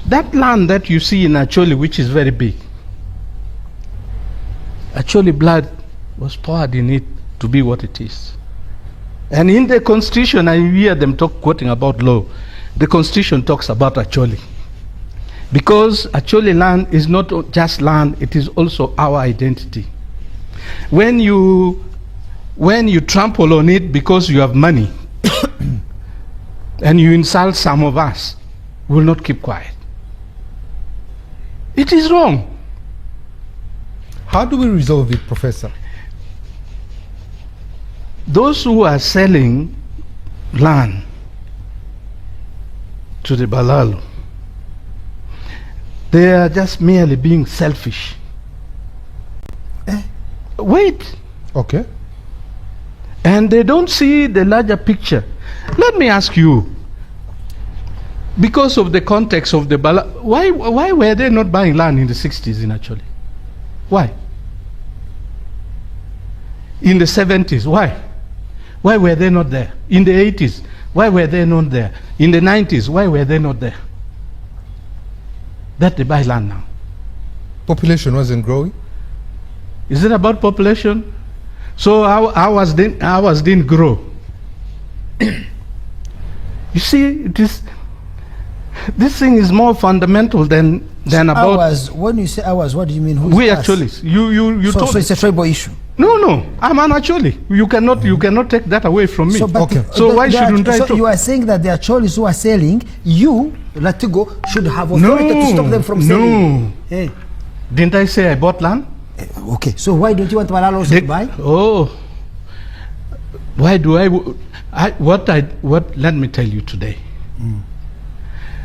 That land that you see in Acholi, which is very big, Acholi blood was poured in it to be what it is. And in the Constitution, I hear them quoting about law. The Constitution talks about Acholi. Because Acholi land is not just land, it is also our identity. When you trample on it because you have money, and you insult some of us, we will not keep quiet. It is wrong. How do we resolve it, Professor? Those who are selling land to the Balalo, they are just merely being selfish. Wait. Okay. And they don't see the larger picture. Let me ask you, because of the context of the Balalo, why were they not buying land in the 60s in Acholi? Why? In the 70s, why? Why were they not there? In the 80s, why were they not there? In the 90s, why were they not there? That they buy land now. Population wasn't growing? Is it about population? So ours didn't grow. You see, this thing is more fundamental than about ours. When you say ours, what do you mean? Who's we us? actually. You So told it's a tribal issue. No, I'm an Acholi. You cannot take that away from me. So, but Okay. So why shouldn't I So talk? you are saying that the Acholis who are selling, you, Latigo, should have authority to stop them from selling. No. Hey. Didn't I say I bought land? Okay, so why don't you want Malalos to buy? Oh, why do what? Let me tell you today.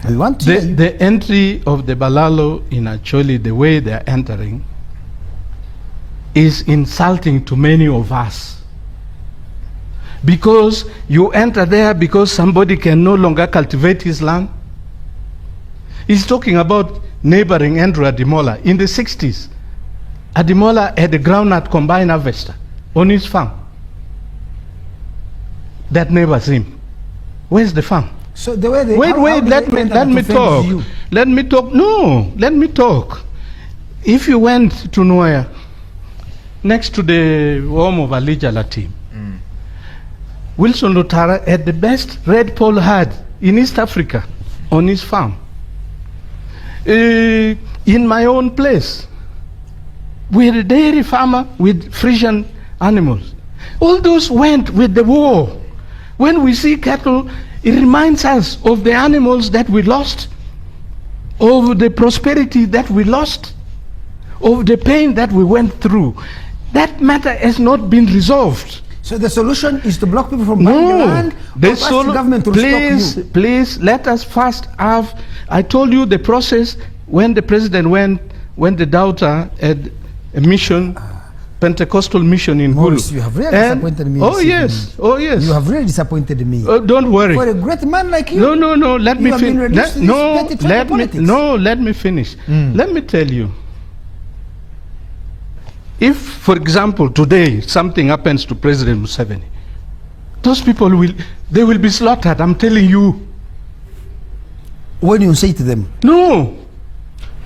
We want to hear you. The entry of the Balalo in Acholi, the way they are entering, is insulting to many of us. Because you enter there because somebody can no longer cultivate his land. He's talking about neighboring Andrew Adimola. In the 60s, Adimola had a groundnut combined harvester on his farm. That neighbors him. Where's the farm? So the way they Wait, how do let they me defend talk. you? Let me talk. No, let me talk. If you went to Nuaya, next to the home of Alija Latim, Wilson Lutara had the best red pole herd in East Africa on his farm. In my own place, we had a dairy farmer with Frisian animals. All those went with the war. When we see cattle, it reminds us of the animals that we lost, of the prosperity that we lost, of the pain that we went through. That matter has not been resolved. So the solution is to block people from buying the land, or ask the government to stop you? Please, let us first have, I told you the process when the president went, when the daughter had a mission, Pentecostal mission in Maurice, Gulu. you have really disappointed me. Oh yes, oh yes. You have really disappointed me. Don't worry. For a great man like you. No, let me finish. Let me finish. Let me tell you. If, for example, today something happens to President Museveni, those people will be slaughtered, I'm telling you. When you say to them? No.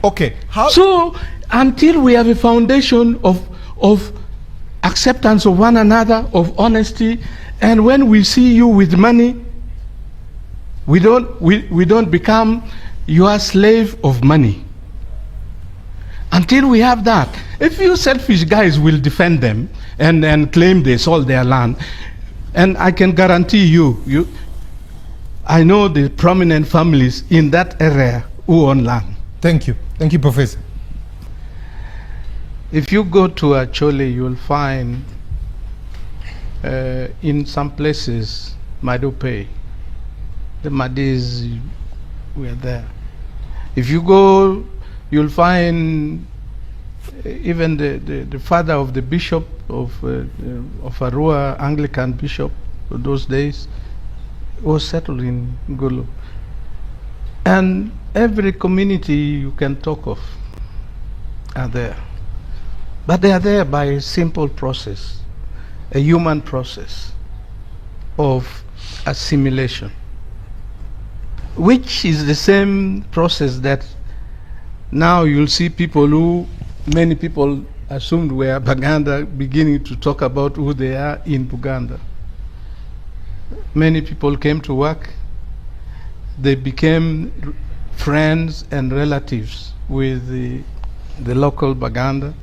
Okay. How? So, until we have a foundation of acceptance of one another, of honesty, and when we see you with money, we don't become your slave of money. Until we have that, a few selfish guys will defend them and claim they sold their land. And I can guarantee you, I know the prominent families in that area who own land. Thank you, Professor. If you go to Acholi, you will find in some places Madupe, the Madis were there. If you go, you'll find even the father of the bishop of Arua, Anglican bishop of those days, was settled in Gulu. And every community you can talk of are there. But they are there by a simple process, a human process of assimilation. which is the same process that now you'll see people who many people assumed were Baganda beginning to talk about who they are in Buganda. Many people came to work. They became friends and relatives with the local Baganda,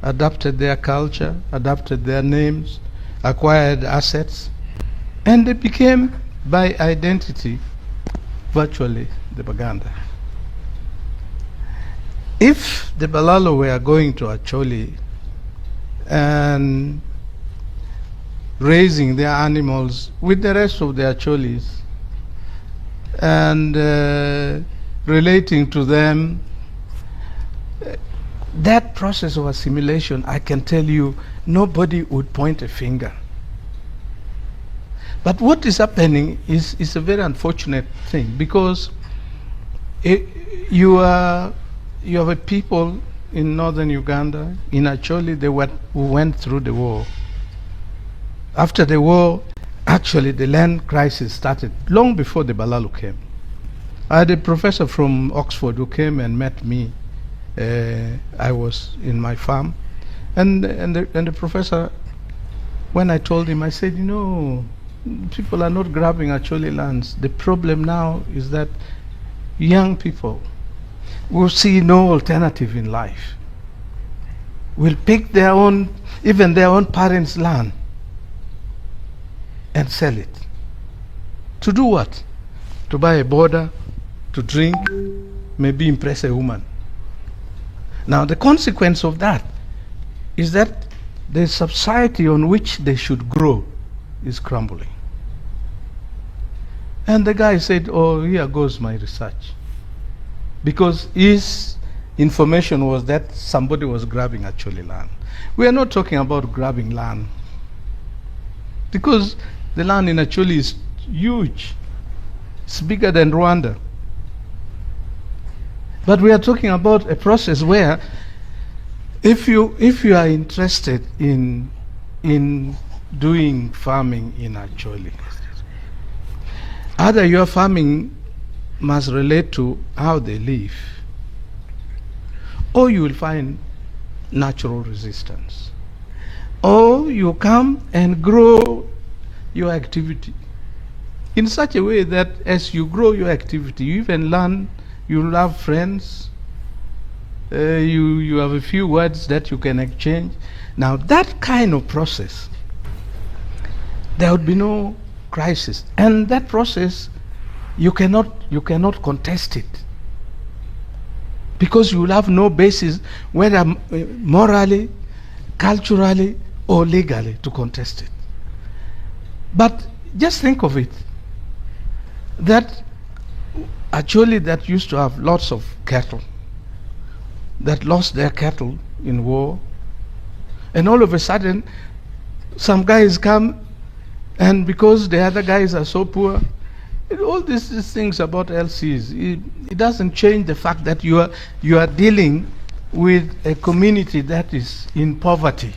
adapted their culture, adapted their names, acquired assets, and they became, by identity, virtually the Baganda. If the Balalo were going to Acholi and raising their animals with the rest of the Acholis and relating to them, that process of assimilation, I can tell you, nobody would point a finger. But what is happening is a very unfortunate thing, because you have a people in northern Uganda, in Acholi, who went through the war. After the war, actually the land crisis started long before the Balalu came. I had a professor from Oxford who came and met me. I was in my farm, and the professor, when I told him, I said, you know, people are not grabbing Acholi lands. The problem now is that young people will see no alternative in life, will pick their own, even their own parents' land, and sell it. To do what? To buy a border, to drink, maybe impress a woman. Now the consequence of that is that the society on which they should grow is crumbling. And the guy said, oh, here goes my research. Because his information was that somebody was grabbing Acholi land. We are not talking about grabbing land, because the land in Acholi is huge. It's bigger than Rwanda. But we are talking about a process where if you are interested in doing farming in Acholi, either your farming must relate to how they live, or you will find natural resistance, or you come and grow your activity in such a way that as you grow your activity, you even learn, you have friends, you have a few words that you can exchange. Now that kind of process, there would be no crisis, and that process you cannot contest it, because you will have no basis, whether morally, culturally, or legally, to contest it. But just think of it, that Acholi that used to have lots of cattle, that lost their cattle in war, and all of a sudden some guys come, and because the other guys are so poor, all these things about LCs, it doesn't change the fact that you are dealing with a community that is in poverty.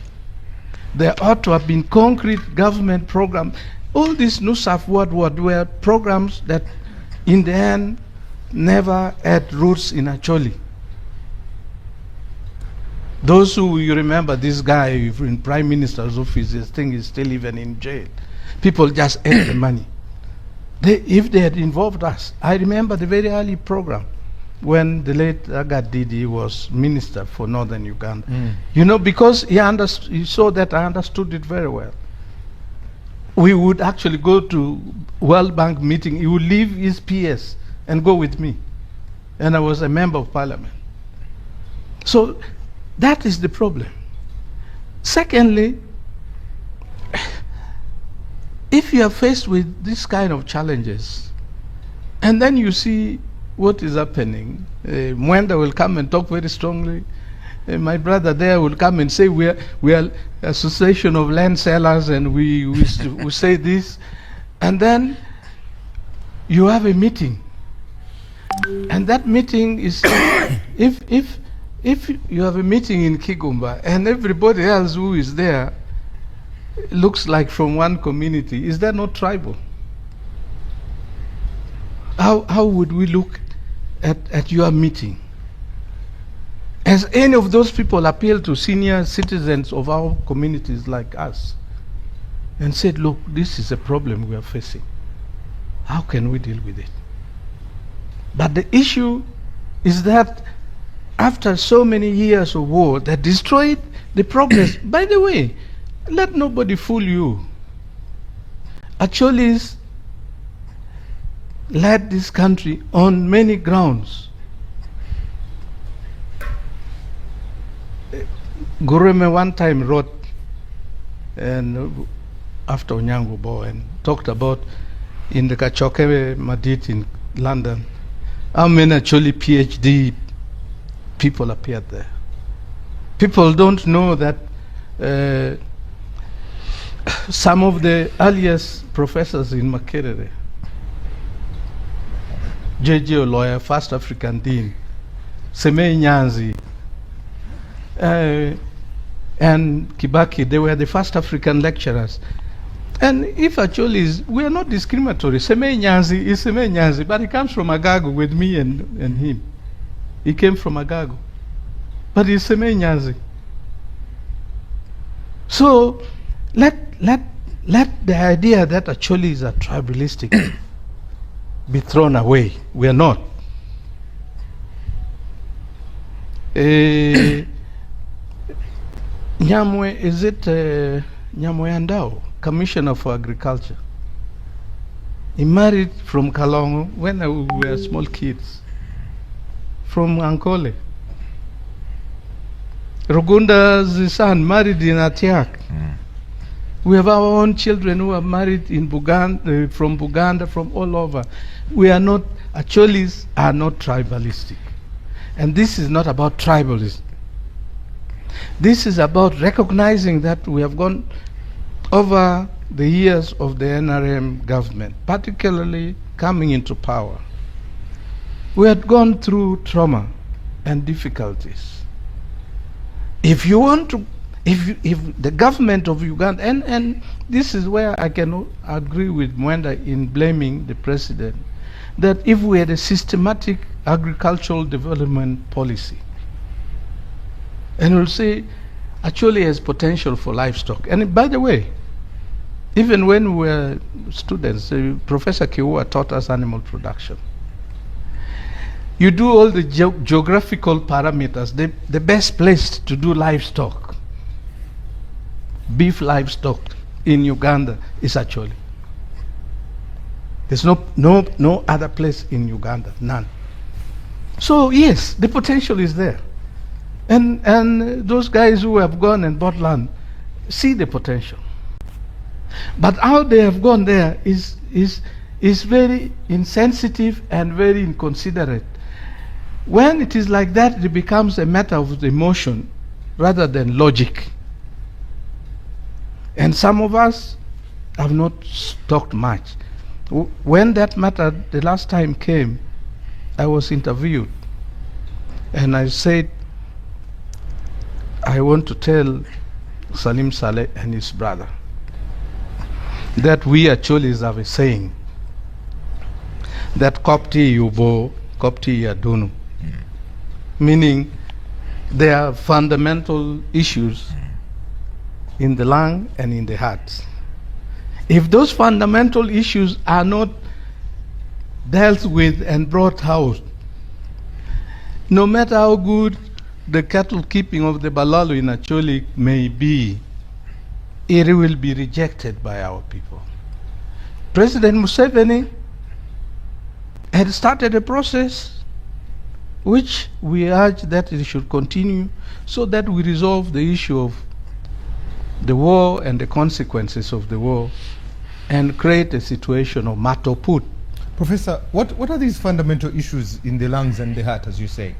There ought to have been concrete government programs. All these NUSAF were programs that in the end never had roots in Acholi. Those who, you remember this guy in Prime Minister's office, this thing is still even in jail. People just ate the money. If they had involved us, I remember the very early program when the late Agat Didi was minister for Northern Uganda. You know, because he saw that I understood it very well. We would actually go to World Bank meeting. He would leave his PS and go with me. And I was a member of parliament. So that is the problem. Secondly, if you are faced with this kind of challenges, and then you see what is happening, Mwenda will come and talk very strongly. My brother there will come and say we are association of land sellers, and we say this, and then you have a meeting, and that meeting is if you have a meeting in Kigumba and everybody else who is there looks like from one community, is that not tribal? how would we look at your meeting? Has any of those people appealed to senior citizens of our communities like us and said, look, this is a problem we are facing. How can we deal with it? But the issue is that after so many years of war that destroyed the progress, by the way, let nobody fool you. Acholis led this country on many grounds. Gureme one time wrote, and after Onyango Bo, and talked about in the Kachoke Madit in London, how many actually PhD people appeared there. People don't know that some of the earliest professors in Makerere, J.J. Oloya, first African Dean, Semei Nyanzi, and Kibaki, they were the first African lecturers. And if Acholis, we are not discriminatory. Semei Nyanzi is Semei Nyanzi, but he comes from Agago with me and him. He came from Agago. But he's Semei Nyanzi. So let the idea that Acholis are tribalistic be thrown away. We are not. Nyamwe, is it Nyamwe Andao, Commissioner for Agriculture? He married from Kalongo when we were small kids, from Ankole. Rugunda's son married in Atiak. We have our own children who are married in Buganda, from Buganda, from all over. We are not, Acholis are not tribalistic. And this is not about tribalism. This is about recognizing that we have gone over the years of the NRM government, particularly coming into power. We had gone through trauma and difficulties. If you want to, if the government of Uganda, and this is where I can agree with Mwenda in blaming the president, that if we had a systematic agricultural development policy, and we'll say Acholi has potential for livestock. And by the way, even when we were students, Professor Kiua taught us animal production. You do all the geographical parameters. The best place to do livestock, beef livestock in Uganda is Acholi. There's no other place in Uganda, none. So yes, the potential is there. And those guys who have gone and bought land see the potential. But how they have gone there is very insensitive and very inconsiderate. When it is like that, it becomes a matter of emotion rather than logic. And some of us have not talked much. When that matter the last time came, I was interviewed, and I said, I want to tell Salim Saleh and his brother that we Acholis have a saying that Kopti Yubo, Kopti Yadunu, meaning there are fundamental issues in the lung and in the heart. If those fundamental issues are not dealt with and brought out, no matter how good the cattle keeping of the Balalu in Acholi may be, it will be rejected by our people. President Museveni had started a process which we urge that it should continue so that we resolve the issue of the war and the consequences of the war and create a situation of matoput. Professor, what are these fundamental issues in the lungs and the heart, as you say?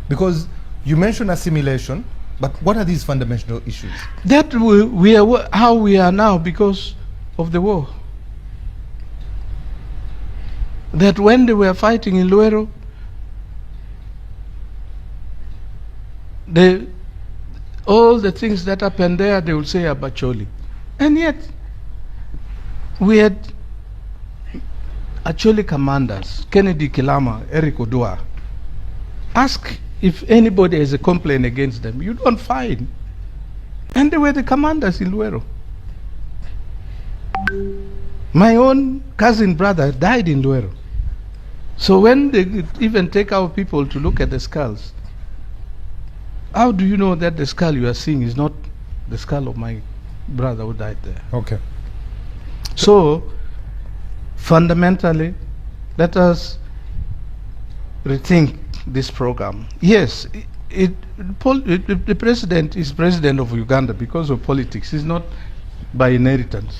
Because you mentioned assimilation, but what are these fundamental issues? That we are how we are now because of the war. That when they were fighting in Luero, all the things that happened there, they would say about Acholi. And yet, we had Acholi commanders, Kennedy Kilama, Eric Odua, ask if anybody has a complaint against them. You don't find. And they were the commanders in Luero. My own cousin brother died in Luero. So when they even take our people to look at the skulls, how do you know that the skull you are seeing is not the skull of my brother who died there? Okay. So, fundamentally, let us rethink this program. Yes, the president is president of Uganda because of politics. It's not by inheritance.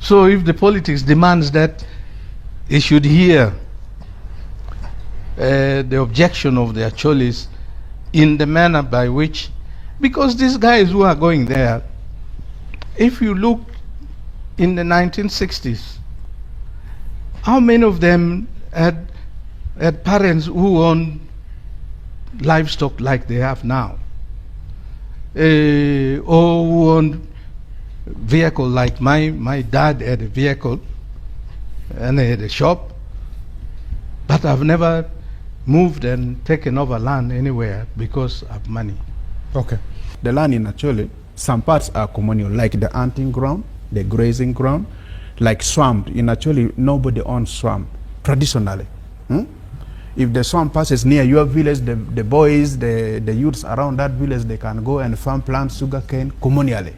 So if the politics demands that he should hear the objection of the Acholis in the manner by which, because these guys who are going there, if you look in the 1960s, how many of them had parents who owned livestock like they have now, or who owned vehicle like my dad had a vehicle and he had a shop, but I've never moved and taken over land anywhere because of money. Okay. The land in Acholi, some parts are communal, like the hunting ground, the grazing ground, like swamp. In Acholi, nobody owns swamp, traditionally. If the swamp passes near your village, the boys, the youths around that village, they can go and farm, plant sugarcane communally.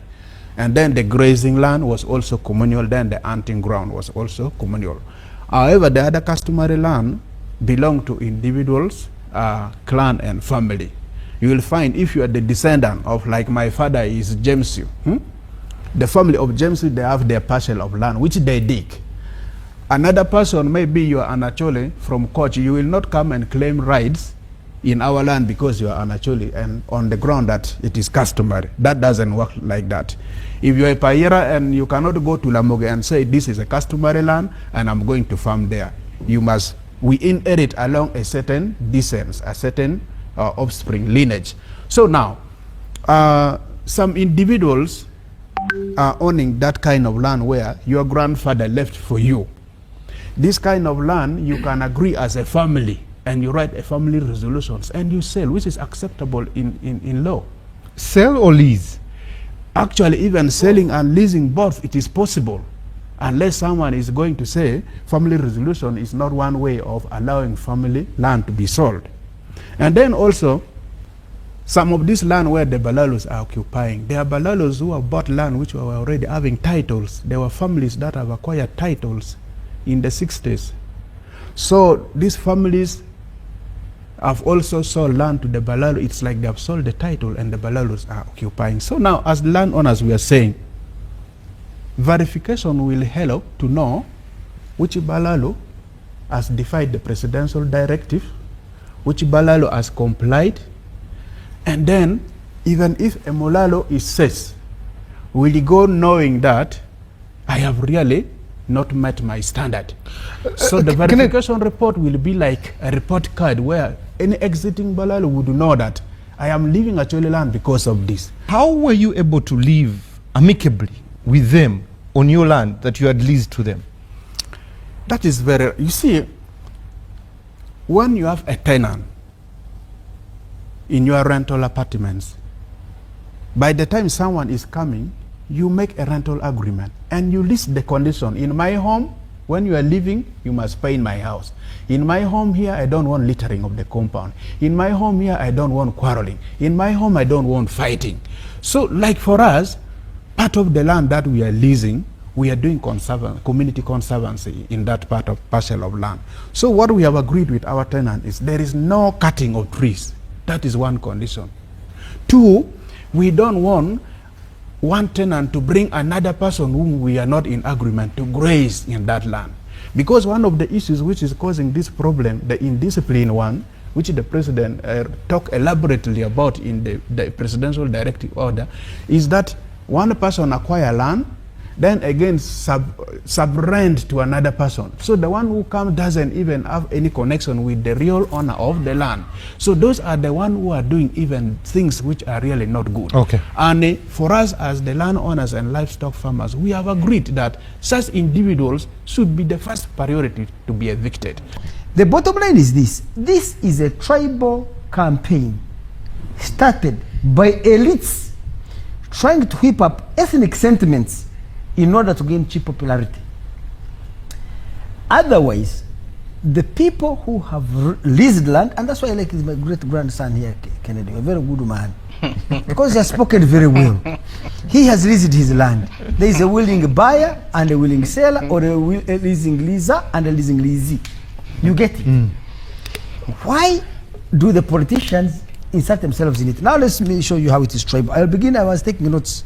And then the grazing land was also communal, then the hunting ground was also communal. However, the other customary land belong to individuals, clan and family. You will find if you are the descendant of, like my father is James, the family of James, they have their parcel of land which they dig. Another person, maybe you are an Acholi from Kochi, you will not come and claim rights in our land because you are an Acholi and on the ground that it is customary. That doesn't work like that. If you are a Payera and you cannot go to Lamoge and say this is a customary land and I'm going to farm there, we inherit along a certain descent, a certain offspring lineage. So now, some individuals are owning that kind of land where your grandfather left for you. This kind of land, you can agree as a family and you write a family resolutions and you sell, which is acceptable in law. Sell or lease? Actually, even selling and leasing both, it is possible. Unless someone is going to say family resolution is not one way of allowing family land to be sold. And then also, some of this land where the Balalos are occupying, there are Balalos who have bought land which were already having titles. There were families that have acquired titles in the 60s. So these families have also sold land to the Balalo. It's like they have sold the title and the Balalos are occupying. So now, as landowners, we are saying, verification will help to know which Balalo has defied the presidential directive, which Balalo has complied, and then even if a Molalo is says, will you go knowing that I have really not met my standard. So the verification report will be like a report card where any exiting Balalo would know that I am leaving Acholi land because of this. How were you able to live amicably with them on your land that you had leased to them? That is very, you see, when you have a tenant in your rental apartments, by the time someone is coming, you make a rental agreement and you list the condition. In my home, when you are living, you must pay in my house. In my home here, I don't want littering of the compound. In my home here, I don't want quarreling. In my home, I don't want fighting. So like for us, part of the land that we are leasing, we are doing community conservancy in that part of parcel of land. So what we have agreed with our tenant is there is no cutting of trees. That is one condition. Two, we don't want one tenant to bring another person whom we are not in agreement to graze in that land. Because one of the issues which is causing this problem, the indiscipline one, which the president talked elaborately about in the presidential directive order, is that one person acquire land, then again sub-rent to another person. So the one who comes doesn't even have any connection with the real owner of the land. So those are the ones who are doing even things which are really not good. Okay. And for us as the landowners and livestock farmers, we have agreed that such individuals should be the first priority to be evicted. The bottom line is this. This is a tribal campaign started by elites trying to whip up ethnic sentiments in order to gain cheap popularity. Otherwise, the people who have leased land, and that's why I like my great-grandson here, Kennedy, a very good man, because he has spoken very well. He has leased his land. There is a willing buyer and a willing seller, or a leasing leaser and a leasing leasee. You get it? Why do the politicians insert themselves in it? Now let me show you how it is tribal. I'll begin. I was taking notes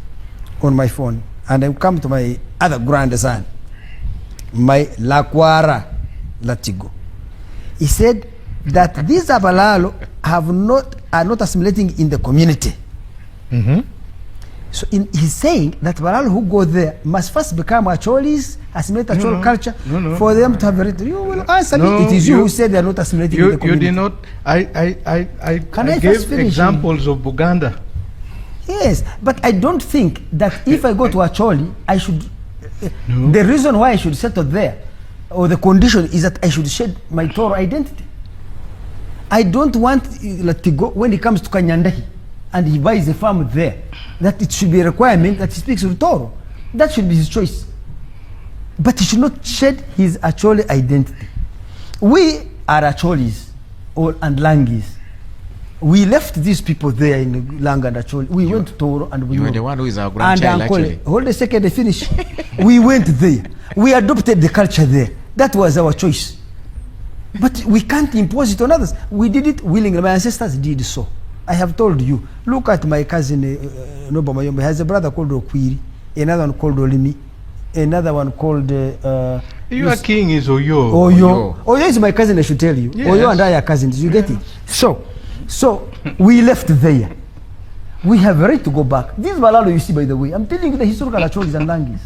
on my phone, and I come to my other grandson, my Lakwara Latigo. He said that these Abalalo are not assimilating in the community. So he's saying that Balalo who go there must first become Acholis, assimilate Acholi culture for them to have a right. You will answer me. It is you who said they are not assimilating in the community. You did not. I gave examples of Buganda. Yes, but I don't think that if I go to Acholi, I should. The reason why I should settle there, or the condition, is that I should shed my Toro identity. I don't want to go when it comes to Kanyandahi and he buys a farm there, that it should be a requirement that he speaks Toro. That should be his choice. But he should not shed his Acholi identity. We are Acholis and Langis. We left these people there in Lang and Acholi. We went to Toro and we You were the one who is our grandchild, actually. Hold a second, I finish. We went there. We adopted the culture there. That was our choice. But we can't impose it on others. We did it willingly. My ancestors did so. I have told you. Look at my cousin Nobo Mayombe. He has a brother called Okwiri, another one called Olimi, another one called... Your king is Oyo. Oyo is my cousin, I should tell you. Yes. Oyo and I are cousins. You get it? So we left there. We have a right to go back. This Balalo you see, by the way, I'm telling you the historical Acholis and Langis.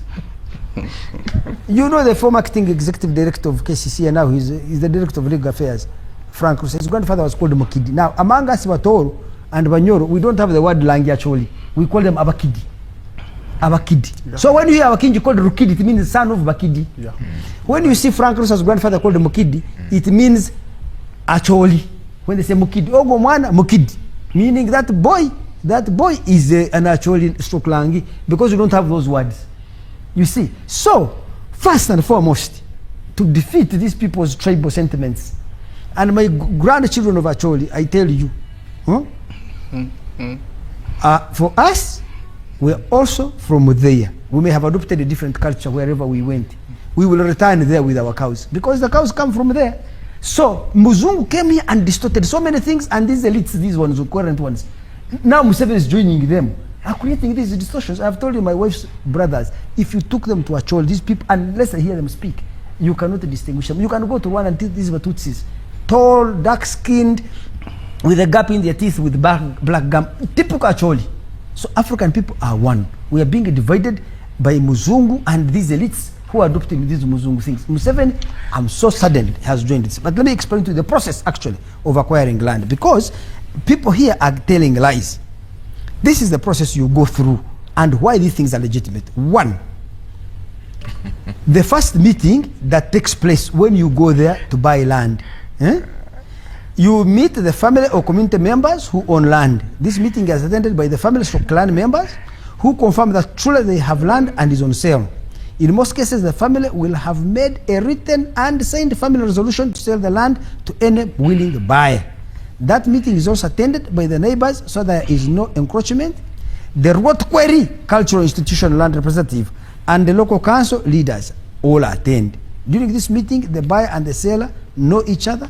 You know the former acting executive director of KCC, and now he's the director of legal affairs, Frank Rusa. His grandfather was called Mokidi. Now, among us, Watoro and Banyoro, we don't have the word Langi actually. We call them Abakidi. Abakidi. Yeah. So when you hear Abakidi called Rukidi, it means the son of Bakidi. Yeah. When you see Frank Rusa's grandfather called Mokidi, it means Acholi. When they say Mokidi, Ogo Mwana Mokidi, meaning that boy is an Acholi stroke Langi, because you don't have those words. You see, so first and foremost, to defeat these people's tribal sentiments, and my grandchildren of Acholi, I tell you, for us, we're also from there. We may have adopted a different culture wherever we went. We will return there with our cows, because the cows come from there. So Muzungu came here and distorted so many things, and these elites, these ones, the current ones, now Museveni is joining them, are creating these distortions. I've told you, my wife's brothers, if you took them to Acholi, these people, unless I hear them speak, you cannot distinguish them. You can go to one and these were Tutsis, tall, dark-skinned, with a gap in their teeth, with black gum, typical Acholi. So African people are one. We are being divided by Muzungu and these elites who are adopting these Muzungu things. Museveni, I'm so saddened, has joined this. But let me explain to you the process actually of acquiring land, because people here are telling lies. This is the process you go through and why these things are legitimate. One, the first meeting that takes place when you go there to buy land, you meet the family or community members who own land. This meeting is attended by the family or clan members who confirm that truly they have land and is on sale. In most cases, the family will have made a written and signed family resolution to sell the land to any willing buyer. That meeting is also attended by the neighbors, so there is no encroachment. The Rotqueri Cultural Institution land representative and the local council leaders all attend. During this meeting, the buyer and the seller know each other.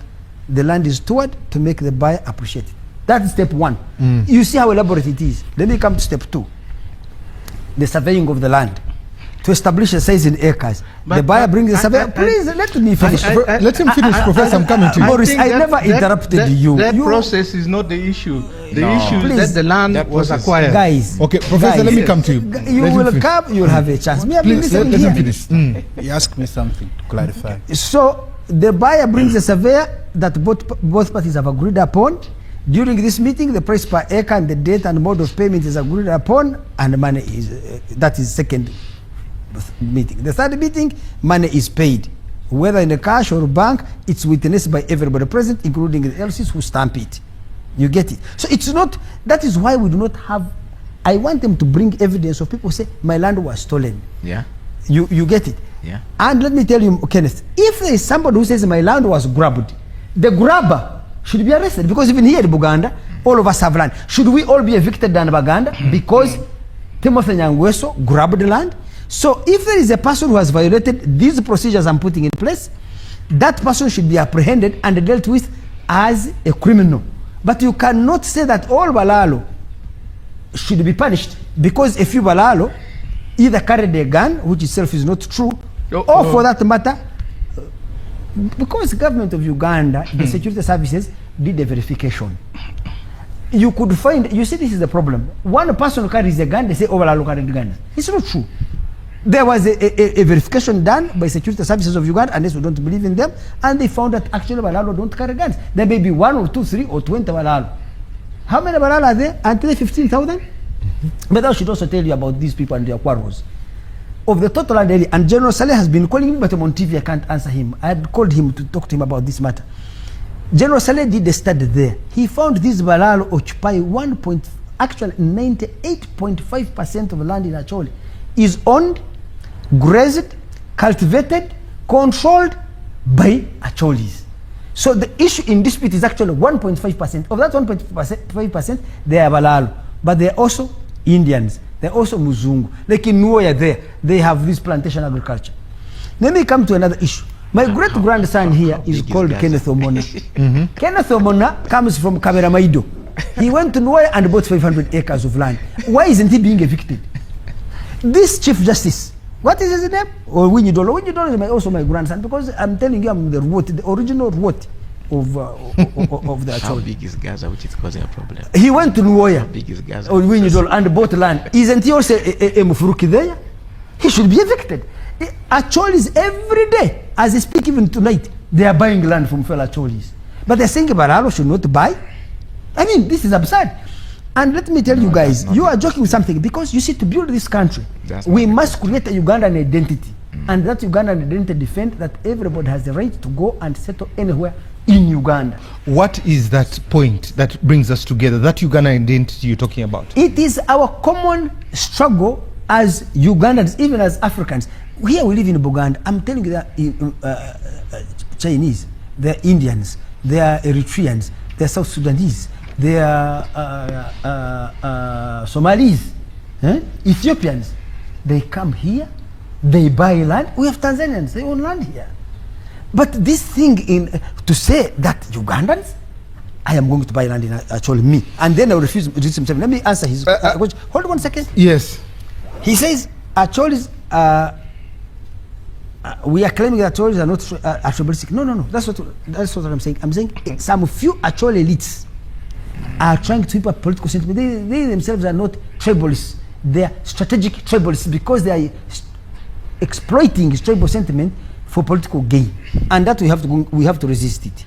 The land is stored to make the buyer appreciate it. That's step one. You see how elaborate it is. Let me come to step two. The surveying of the land. to establish a size in acres. The buyer brings the surveyor. Please let me finish. Let him finish, Professor. I'm coming to you. Maurice, I never interrupted you. That process is not the issue. The issue Please. is that the land was acquired. Guys. Okay, Professor, guys, let me come to you. You Let him will finish. come, you will have a chance. Me, I've been Please, let listening him here. finish. He asked me something to clarify. So the buyer brings a surveyor that both parties have agreed upon. During this meeting, the price per acre and the date and mode of payment is agreed upon, and money is that is second meeting. The third meeting, money is paid, whether in a cash or bank. It's witnessed by everybody present, including the LCs who stamp it. You get it? So it's not. That is why we do not have. I want them to bring evidence of people who say my land was stolen. Yeah. You get it? Yeah. And let me tell you, Kenneth, if there is somebody who says my land was grabbed, the grabber should be arrested, because even here in Buganda, all of us have land. Should we all be evicted in Buganda because Timothy Nyangweso grabbed the land? So if there is a person who has violated these procedures I'm putting in place, that person should be apprehended and dealt with as a criminal. But you cannot say that all Balalo should be punished because a few Balalo either carried a gun, which itself is not true, or for that matter, because the government of Uganda, the security services did a verification. You could find, you see, this is the problem. One person carries a gun, they say, oh, Balalo carried guns. It's not true. There was a verification done by security services of Uganda, unless we don't believe in them, and they found that actually Balalo don't carry guns. There may be 1 or 2, 3 or 20 Balalo. How many Balalo are there? Until 15,000? But I should also tell you about these people and their quarrels. Of the total land area, and General Saleh has been calling me, but I'm on TV, I can't answer him. I had called him to talk to him about this matter. General Saleh did a study there. He found these Balalo occupy 98.5% of land in Acholi is owned, grazed, cultivated, controlled by Acholis. So the issue in dispute is actually 1.5%. Of that 1.5%, they are Balalo, but they are also Indians. They're also Muzungu. Like in Nuoya there, they have this plantation agriculture. Let me come to another issue. My great-grandson here is called Kenneth Omona. Kenneth Omona comes from Kaberamaido. He went to Nuoya and bought 500 acres of land. Why isn't he being evicted? This Chief Justice, what is his name? Or Winyidolo. Winyidolo is also my grandson, because I'm telling you I'm the original Ruot of the Acholi. How big is Gaza, which is causing a problem? He went to Nuoya. How big is Gaza? Or Winyidolo and bought land. Isn't he also a Mufuruki there? He should be evicted. Acholis every day, as I speak even tonight, they are buying land from fellow Acholis. But they're saying Balalo should not buy. I mean, this is absurd. And let me tell you guys, you are joking with something, because you see, to build this country, we must create a Ugandan identity. And that Ugandan identity defend that everybody has the right to go and settle anywhere in Uganda. What is that point that brings us together, that Ugandan identity you're talking about? It is our common struggle as Ugandans, even as Africans. Here we live in Buganda. I'm telling you that Chinese, they're Indians, they are Eritreans, they're South Sudanese, they are Somalis, Ethiopians. They come here, they buy land. We have Tanzanians, they own land here. But this thing to say that Ugandans, I am going to buy land in actually me, and then I will refuse to do something. Let me answer his question. Hold on 1 second. Yes. He says Acholis, we are claiming that Acholis are not tribalistic. No. That's what I'm saying. I'm saying some few Acholi elites are trying to keep up political sentiment. They themselves are not tribalists. They are strategic tribalists, because they are exploiting tribal sentiment for political gain, and that we have to resist it.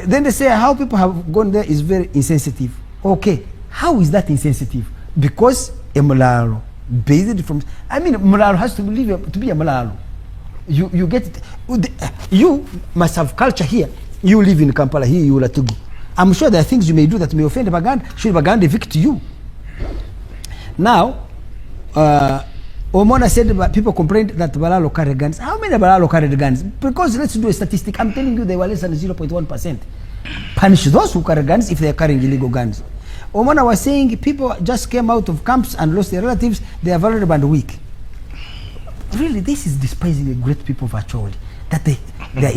Then they say how people have gone there is very insensitive. Okay, how is that insensitive? Because a Mulalo, based from, I mean, Mulalo has to be a Mulalo. You get it. You must have culture here. You live in Kampala, here you Latugu. I'm sure there are things you may do that may offend Baganda. Should Baganda evict you? Now, Omona said people complained that Balalo carried guns. How many Balalo carried guns? Because let's do a statistic. I'm telling you, they were less than 0.1%. Punish those who carry guns if they are carrying illegal guns. Omona was saying people just came out of camps and lost their relatives. They are vulnerable and weak. Really, this is despising the great people of Acholi. That they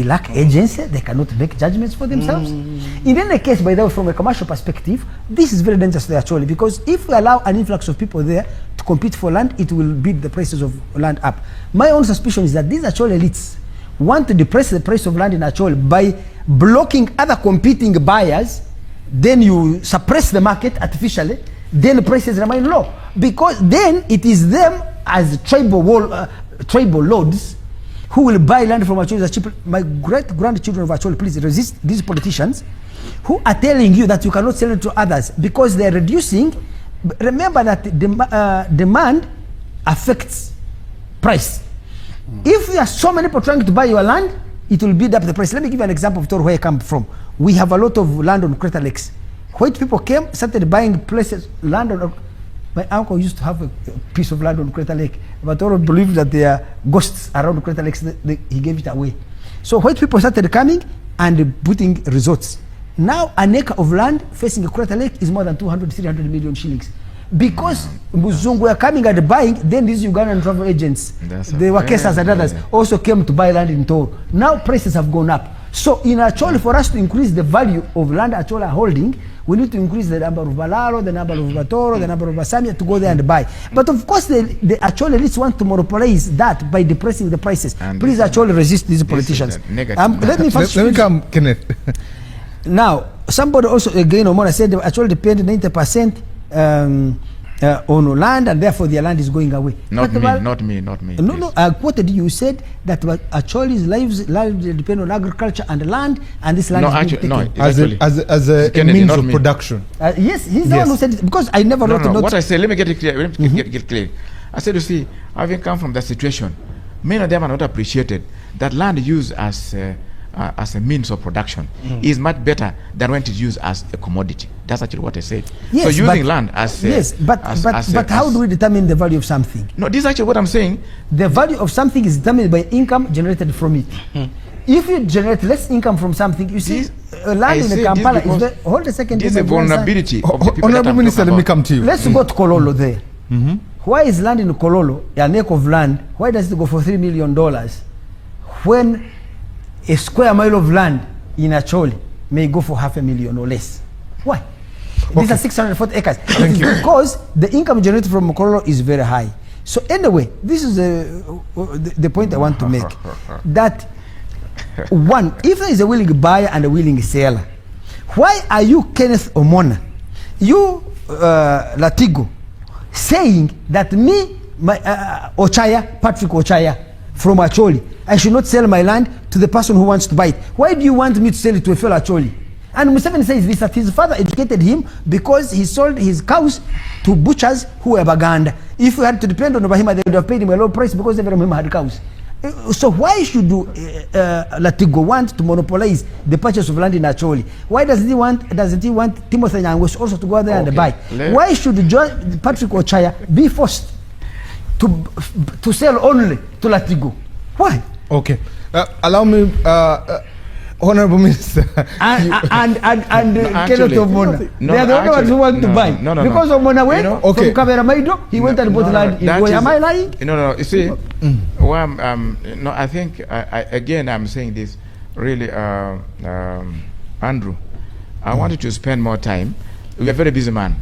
lack agency, they cannot make judgments for themselves. In any case, by the way, from a commercial perspective, this is very dangerous to Acholi, because if we allow an influx of people there to to compete for land, it will beat the prices of land up. My own suspicion is that these Acholi elites want to depress the price of land in Acholi by blocking other competing buyers. Then you suppress the market artificially, then the prices remain low. Because then it is them as tribal lords who will buy land from Acholi. My great-grandchildren of Acholi, please resist these politicians who are telling you that you cannot sell it to others because they are reducing. Remember that demand affects price. If there are so many people trying to buy your land, it will build up the price. Let me give you an example of where I come from. We have a lot of land on Crater Lakes. White people came, started buying places, land on. My uncle used to have a piece of land on Crater Lake, but all believed that there are ghosts around Crater Lakes. He gave it away. So white people started coming and putting resorts. Now an acre of land facing a Crater Lake is more than 200, 300 million shillings. Because Muzungu were coming and buying, then these Ugandan travel agents, the Wakesas and others, also came to buy land in Toro. Now prices have gone up. So in Acholi, for us to increase the value of land Acholi are holding, we need to increase the number of Balaro, the number of Batoro, the number of Basamia to go there and buy. But of course, the Acholi elites want to monopolize that by depressing the prices. And please, Acholi, resist these politicians. Let me first let me come, Kenneth. Now, somebody also, again, Omona said Acholi depend 90% on land, and therefore their land is going away. Not me. No, I quoted you. Said that Acholi's lives depend on agriculture and land, and this land is being taken. As a means of production. Yes, he's the one who said it, because I never wrote a note. What I say, let me get it clear. Let me get it clear. I said, you see, having come from that situation, many of them are not appreciated that land used as a means of production is much better than when it is used as a commodity. That's actually what I said. Yes, so using land as but how do we determine the value of something? No, this is actually what I'm saying. The value of something is determined by income generated from it. If you generate less income from something, you see, land in Kampala is very, hold a second. This is a vulnerability of the people. Honorable Minister, let me come to you. Let's go to Kololo there. Why is land in Kololo, an acre of land, why does it go for $3 million when a square mile of land in Acholi may go for $500,000 or less? Why? These are 640 acres. It is because the income generated from Kololo is very high. So anyway, this is the point I want to make. That one, if there is a willing buyer and a willing seller, why are you, Kenneth Omona, you Latigo, saying that me, Patrick Ochaya from Acholi, I should not sell my land to the person who wants to buy it? Why do you want me to sell it to a fellow Acholi? And Museveni says this, that his father educated him because he sold his cows to butchers who were Baganda. If we had to depend on Bahima, they would have paid him a low price because every of him had cows. So why should Latigo want to monopolize the purchase of land in Acholi? Why doesn't he want Timothy Nyangwes also to go there and buy? Why should Patrick Ochaya be forced to sell only to Latigo? Why? Okay. Allow me, Honorable Minister. and Kenneth Omona. They are the only ones who want to buy. Because Omona went from Kaberamaido, he went and bought land in Goya. Am I lying? No. You see, I think, again, I'm saying this, really, Andrew, I wanted to spend more time. You're a very busy man.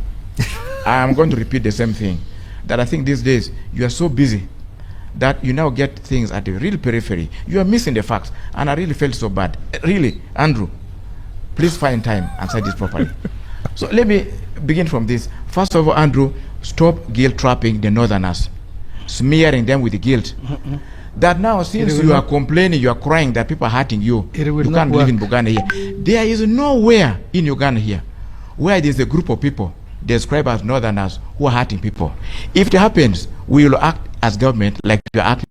I'm going to repeat the same thing. That I think these days, you are so busy that you now get things at the real periphery. You are missing the facts, and I really felt so bad. Really, Andrew, please find time and say this properly. So let me begin from this. First of all, Andrew, stop guilt trapping the northerners, smearing them with the guilt. That now, since you are complaining, you are crying that people are hurting you, you can't live in Uganda here. There is nowhere in Uganda here where there is a group of people described as northerners who are hurting people. If it happens, we will act as government like we are acting,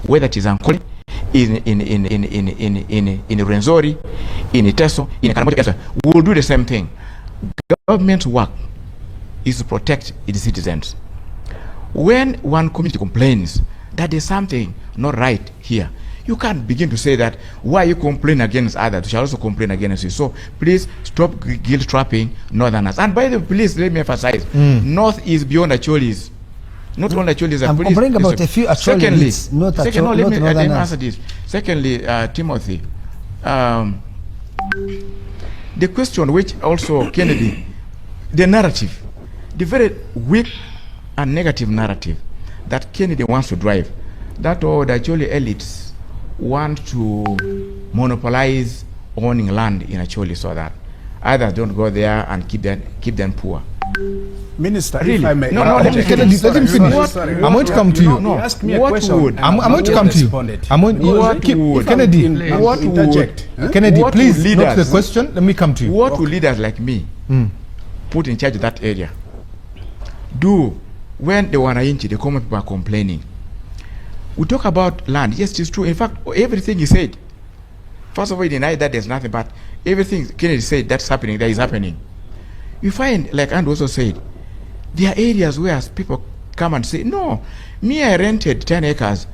whether it is Acholi, in Rwenzori, in Iteso, in Karamoja, we will do the same thing. Government's work is to protect its citizens. When one community complains that there's something not right here, you can't begin to say that, why you complain against others, you shall also complain against you. So please stop guilt trapping northerners. And by the way, please let me emphasize, North is beyond Acholi's. Not only Acholi's. I'm bringing about a few Acholi's, not Acholi. Let me answer this. Secondly, Timothy, the question which also Kennedy, the narrative, the very weak a negative narrative that Kennedy wants to drive. That all the Acholi elites want to monopolize owning land in Acholi so that others don't go there and keep them poor. Minister, Really? if I may. No, let me Kennedy, let him finish. Sorry. I'm going to come to you. No, Ask me a what question. would- I'm going to come to you. I'm going Kennedy, What would- interject? Kennedy, What please, would not the leaders- question. Let me come to you. What will leaders like me put in charge of that area do when the Wananchi, the common people, are complaining? We talk about land. Yes, it's true. In fact, everything he said, first of all, he denied that there's nothing, but everything Kennedy said that's happening, that is happening. You find, like Andrew also said, there are areas where people come and say, no, me, I rented 10 acres,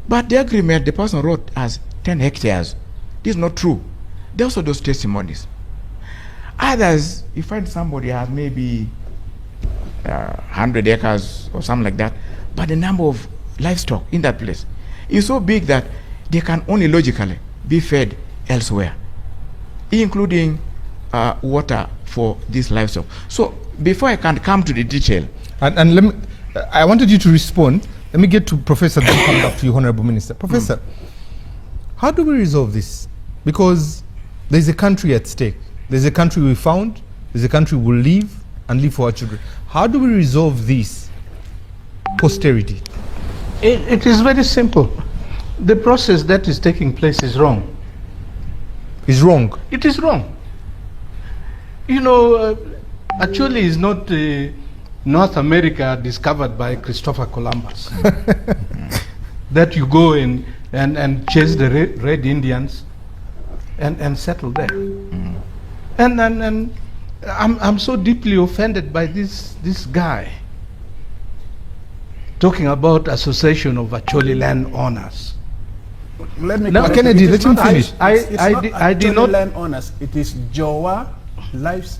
but the agreement the person wrote as 10 hectares. This is not true. There are also those testimonies. Others, you find somebody has maybe 100 acres or something like that, but the number of livestock in that place is so big that they can only logically be fed elsewhere, including water for these livestock. So before I can come to the detail, And let me, I wanted you to respond. Let me get to Professor, then come back to you, Honorable Minister. Professor, how do we resolve this? Because there's a country at stake. There's a country we found, there's a country we'll leave and leave for our children. How do we resolve this posterity? It is very simple. The process that is taking place is wrong. Is wrong. It is wrong. You know, Acholi is not North America discovered by Christopher Columbus. That you go in and chase the red Indians and settle there. And I'm so deeply offended by this guy talking about association of Acholi land owners. Let me No, correct Kennedy, you. It is let him not- finish. I did Acholi not- land owners. It is Jowa lives.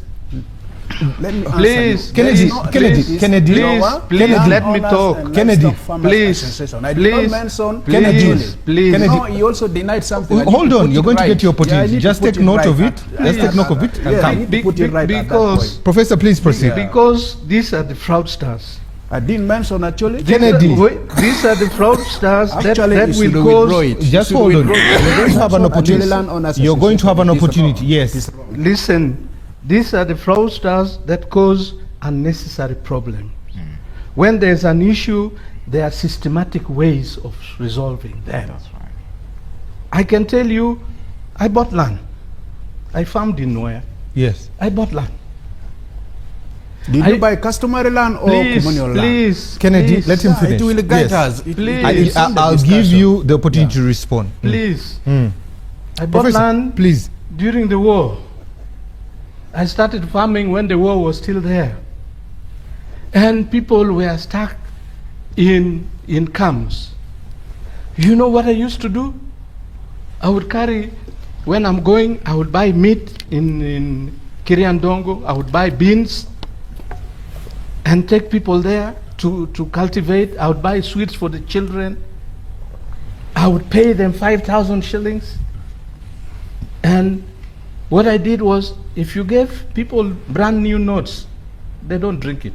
Let me answer Please, you. Kennedy, There is no- Kennedy, it is Kennedy. Jowa Please, Land let me Owners talk. and Kennedy, Livestock Farmers please, Association. I did please, not mention Kennedy, Acholi. please. Kennedy. No, he also denied something. I need Hold to on, put you're it going to right. get your Yeah, I opportunity. need Just to put take it note right of at- it. Let's take note of it and Yeah, I come. need to put it right at that because point. Professor, please proceed. Because these are the fraudsters. I didn't mention Acholi. Kennedy. These are the fraudsters Actually, that you should will withdraw cause. it. Just You should hold on. withdraw it. You're going to have an Acholi opportunity. Land Owners You're going to have an Association. opportunity. Yes. Listen, these are the fraudsters that cause unnecessary problem. When there's an issue, there are systematic ways of resolving them. that's right. I can tell you, I bought land. I farmed in Noya. Yes. I bought land. Did I- you buy customary land or communal land? Please, Kennedy, please, let him Yeah, finish. it will guide Yes. us. Please. I'll give you the opportunity to respond. please. Mm. I bought Professor, land please. during the war. I started farming when the war was still there. And people were stuck in camps. You know what I used to do? I would carry, when I'm going, I would buy meat in Kiriandongo, I would buy beans and take people there to cultivate. I would buy sweets for the children. I would pay them 5,000 shillings. And what I did was, if you gave people brand new notes, they don't drink it.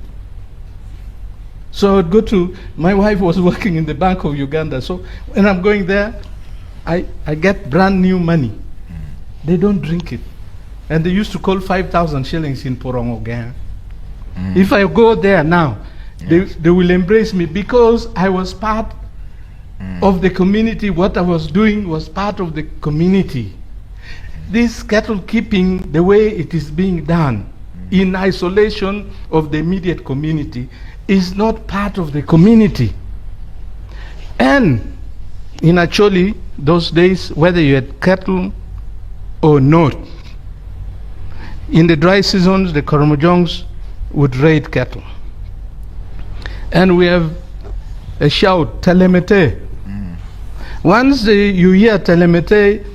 So I'd go to, my wife was working in the Bank of Uganda, so when I'm going there, I get brand new money. They don't drink it. And they used to call 5,000 shillings in Porongo Gang. If I go there now, they will embrace me because I was part of the community. What I was doing was part of the community. This cattle keeping, the way it is being done, in isolation of the immediate community, is not part of the community. And in Acholi, those days, whether you had cattle or not, in the dry seasons, the Koromojongs would raid cattle. And we have a shout, Telemete. Once you hear Telemete,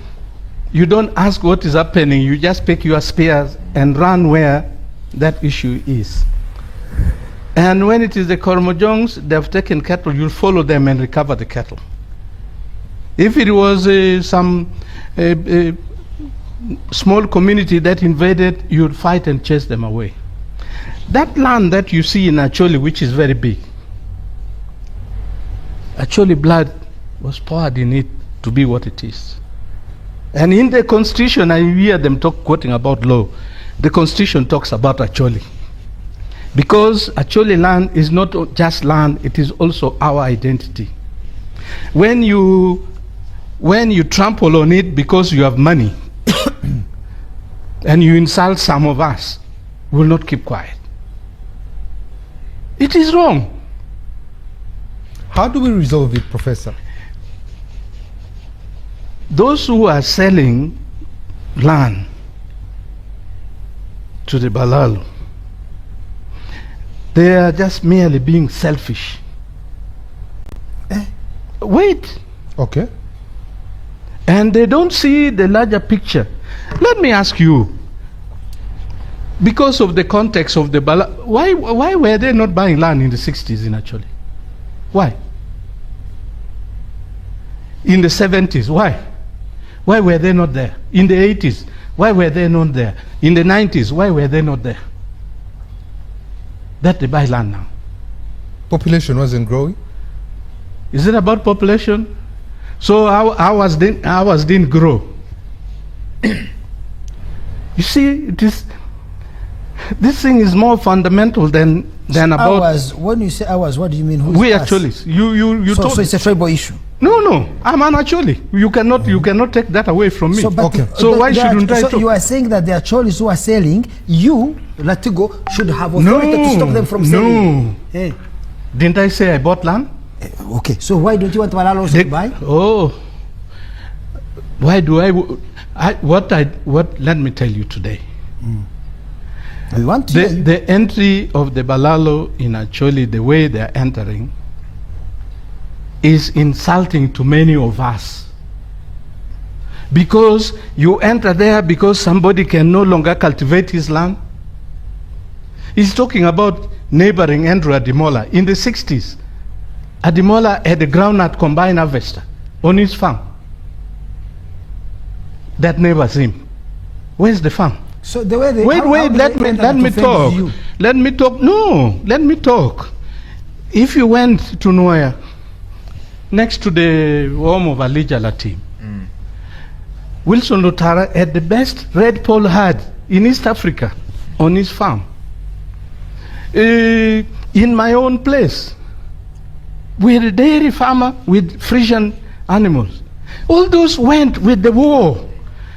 you don't ask what is happening, you just pick your spears and run where that issue is. And when it is the Koromojongs, they've taken cattle, you'll follow them and recover the cattle. If it was some small community that invaded, you'd fight and chase them away. That land that you see in Acholi, which is very big, Acholi blood was poured in it to be what it is. And in the constitution, I hear them quoting about law. The constitution talks about Acholi. Because Acholi land is not just land, it is also our identity. When you trample on it because you have money, and you insult some of us, we will not keep quiet. It is wrong. How do we resolve it, Professor? Those who are selling land to the Balalo, they are just merely being selfish. Wait. Okay. And they don't see the larger picture. Let me ask you, because of the context of the Balalo, why were they not buying land in the 60s in Acholi? Why? In the 70s, why? Why were they not there? In the 80s, why were they not there? In the 90s, why were they not there? That they buy land now. Population wasn't growing? Is it about population? So ours didn't grow. You see, this thing is more fundamental than about ours. When you say ours, what do you mean? Who's we us? actually. You So, told so it's a tribal issue. No, I'm an Acholi. You cannot take that away from me. So, but Okay. So why shouldn't I So talk? you are saying that the Acholis who are selling, you, Latigo, should have authority to stop them from selling. No. Eh, Didn't I say I bought land? okay, so why don't you want Malala also to buy? Oh, why do let me tell you today. We want to hear you. The entry of the Balalo in Acholi, the way they are entering, is insulting to many of us. Because you enter there because somebody can no longer cultivate his land. He's talking about neighboring Andrew Adimola. In the 60s, Adimola had a groundnut combined harvester on his farm. That neighbors him. Where's the farm? So the way they Wait, how do let they enter me to favor talk. you? Let me talk. No, let me talk. If you went to Nuaya, next to the home of Alija Latim, Wilson Lutara had the best red pole herd in East Africa on his farm. In my own place, we had a dairy farmer with Frisian animals. All those went with the war.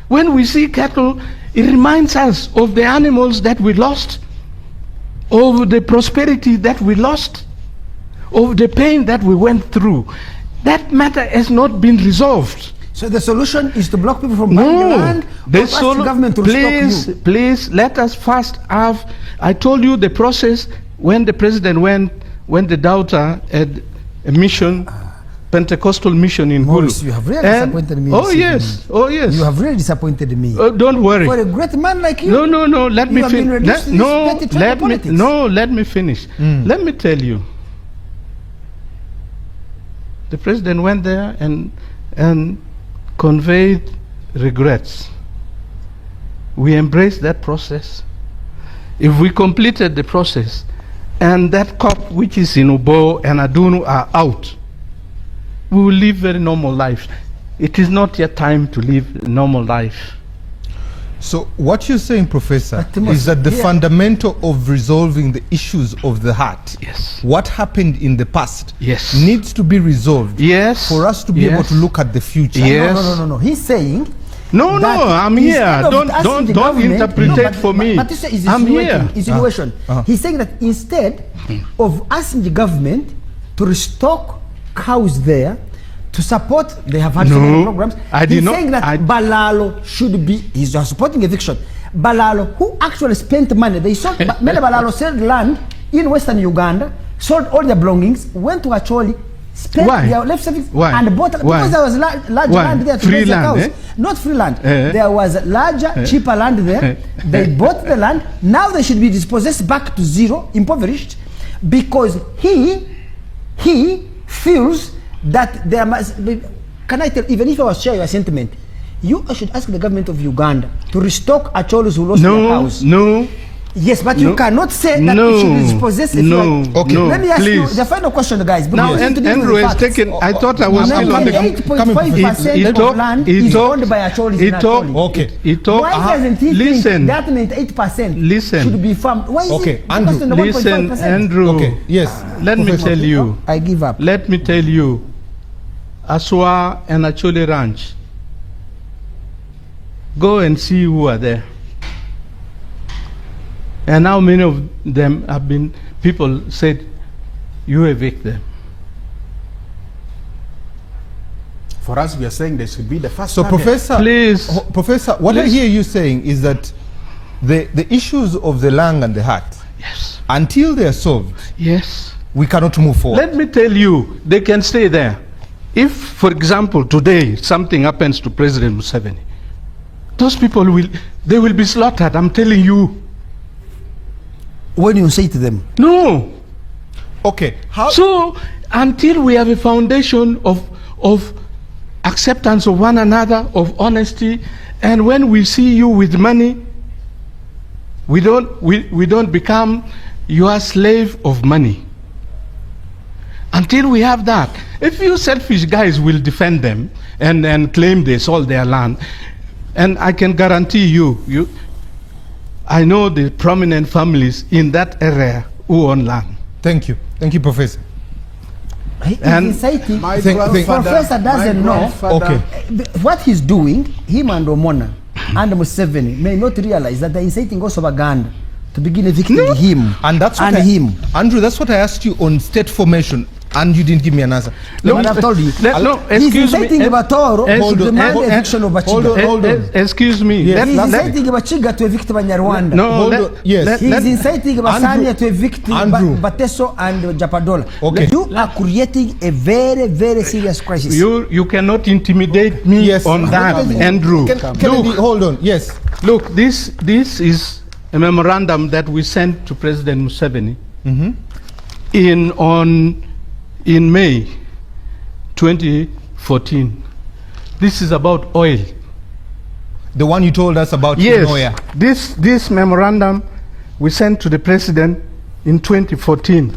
When we see cattle, it reminds us of the animals that we lost, of the prosperity that we lost, of the pain that we went through. That matter has not been resolved. So the solution is to block people from buying land, or ask the government to stop you? Please, let us first have, I told you the process when the president went, when the daughter had a mission, Pentecostal mission in Maurice, Gulu. you have really disappointed me. Oh this yes, evening. oh yes. You have really disappointed me. Don't worry. For a great man like you. No, let you me have been finish. reduced to this petty tribal politics. Let me finish. Let me tell you. The president went there and conveyed regrets. We embraced that process. If we completed the process and that COP which is in Ubo and Adunu are out, we will live very normal lives. It is not yet time to live a normal life. So what you're saying, Professor, But is that the yeah. fundamental of resolving the issues of the heart, Yes. what happened in the past, Yes. needs to be resolved Yes. for us to be able to look at the future. Yes. No. He's saying No, that I'm instead here. of Don't asking the don't government- interpret for me. But this is I'm here. insinuation. He's saying that instead of asking the government to restock cows there, to support, they have had so many No, programs. I did he's not- saying that I- Balalo should be, he's supporting eviction. Balalo, who actually spent money, they sold, many Balalo sold land in Western Uganda, sold all their belongings, went to Acholi, spent Why? their life savings, Why? and bought, Why? because there was large Why? land there to Free raise their land, cows. eh? Not free land. Eh? There was larger, cheaper land there. They bought the land. Now they should be dispossessed back to zero, impoverished, because he feels that there must be, can I tell, even if I was share your sentiment, you should ask the government of Uganda to restock Acholis who lost their cows. No. Yes, but you cannot say that it should be possessed. No, Okay. no, Let me ask please. you the final question, guys. Now, Andrew has taken. I thought I was still on the. 98.5% of land is owned by Acholi. Okay. Why doesn't he Listen. think that 98% Listen. should be farmed? Why is Okay, it focused on the Listen, 1.5%? Andrew. Okay. Yes. Let me tell you. I give up. Let me tell you. Aswa and Acholi Ranch. Go and see who are there. And how many of them have been, people said, you evict them. For us, we are saying they should be the first So, target. Professor, Please. Professor, what I hear you saying is that the issues of the lung and the heart, Yes. until they are solved, Yes. we cannot move forward. Let me tell you, they can stay there. If, for example, today something happens to President Museveni, those people they will be slaughtered, I'm telling you. When you say to them, No. Okay. How? So, until we have a foundation of acceptance of one another, of honesty, and when we see you with money, we don't become your slave of money. Until we have that, if you selfish guys will defend them and claim they sold their land, and I can guarantee you, I know the prominent families in that area who own land. Thank you. Thank you, Professor. he is And inciting. My Think- grandfather- Professor doesn't my know. grandfather- Okay. What he's doing, him and Omona and Museveni may not realize that they're inciting also Baganda to begin evicting him And that's what and him. Andrew, that's what I asked you on state formation, and you didn't give me an answer. But I've told you. No, He's excuse me. inciting Batoro Hold to on, demand hold- eviction of hold on, Bachiga. hold on. Excuse me. Yes. He's Let- inciting Bachiga to evict Banyarwanda. no, Hold let- on. Yes. let- He's let- inciting Basania to evict Andrew. Bateso and Japadola. Okay. You are creating a very, very serious crisis. You cannot intimidate me Yes. on that, Andrew. Kennedy, hold on. Yes. Look, this is a memorandum that we sent to President Museveni in May 2014. This is about oil. The one you told us about in Yes, Noya. this memorandum we sent to the president in 2014.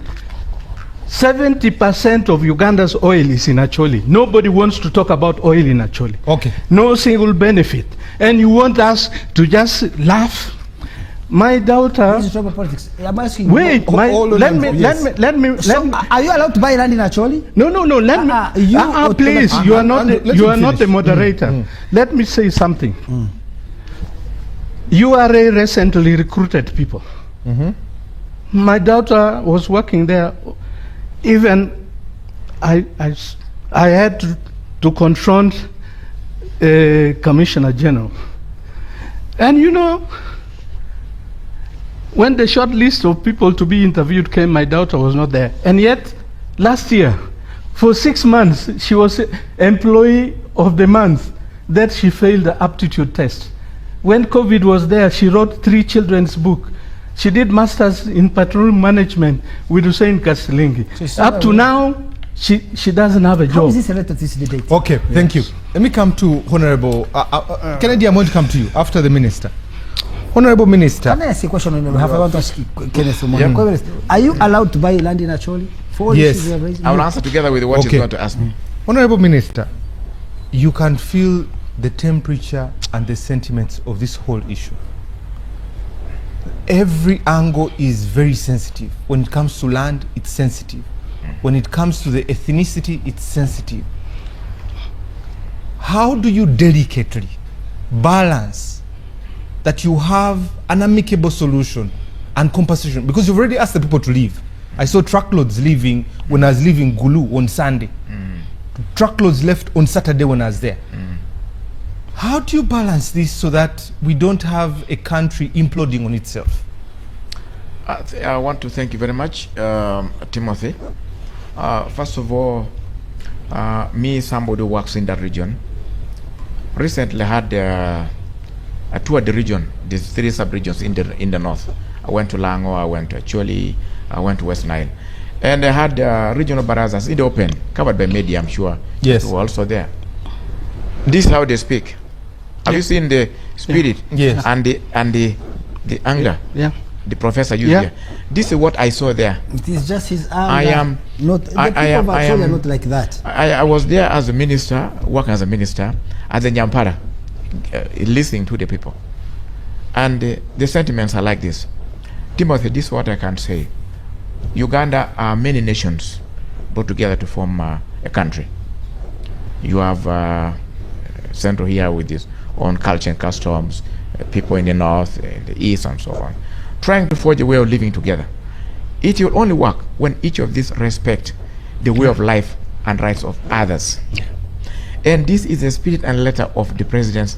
70% of Uganda's oil is in Acholi. Nobody wants to talk about oil in Acholi. Okay. No single benefit. And you want us to just laugh? My daughter. This is tribal politics. I'm asking Wait, you. hold on, let me. So, are you allowed to buy land in Acholi? No, let me. You Please, you are not. Andrew, let You him are not the finish. moderator. Let me say something. You are a recently recruited people. My daughter was working there. Even I had to confront a Commissioner General, and you know. When the short list of people to be interviewed came, my daughter was not there. And yet, last year, for 6 months, she was employee of the month that she failed the aptitude test. When COVID was there, she wrote 3 children's books. She did masters in petroleum management with Hussein Kasilingi. Up to now, she doesn't have a How job. is this related to this debate? Okay. Thank you. Let me come to Honorable Kennedy. I'm going to come to you after the minister. Honorable Minister. Can I ask a question on your behalf? I want to ask Kenneth Omona. Are you allowed to buy land in Acholi? For all Yes. issues we have raised? I will answer together with what he's Okay. going to ask me. Honorable Minister, you can feel the temperature and the sentiments of this whole issue. Every angle is very sensitive. When it comes to land, it's sensitive. When it comes to the ethnicity, it's sensitive. How do you delicately balance that you have an amicable solution and compensation? Because you've already asked the people to leave. I saw truckloads leaving when I was leaving Gulu on Sunday. Truckloads left on Saturday when I was there. How do you balance this so that we don't have a country imploding on itself? I want to thank you very much, Timothy. First of all, me, somebody who works in that region, recently had I toured the region, these 3 sub-regions in the north. I went to Lango, I went to Acholi, I went to West Nile. And I had regional barazas in the open, covered by media, I'm sure. Yes. You were also there. This is how they speak. Have you seen the spirit Yes. and the anger? Yeah. the professor used Yeah. here. This is what I saw there. It is just his anger. I am- Not the I people am- of I Acholi are am- not like that. I was there as a minister, working as a minister, as a Nyampara, listening to the people. And the sentiments are like this. Timothy, this is what I can say. Uganda are many nations brought together to form a country. You have Central here with its own culture and customs, people in the north, the east, and so on, trying to forge a way of living together. It will only work when each of these respect the way of life and rights of others. And this is the spirit and letter of the president's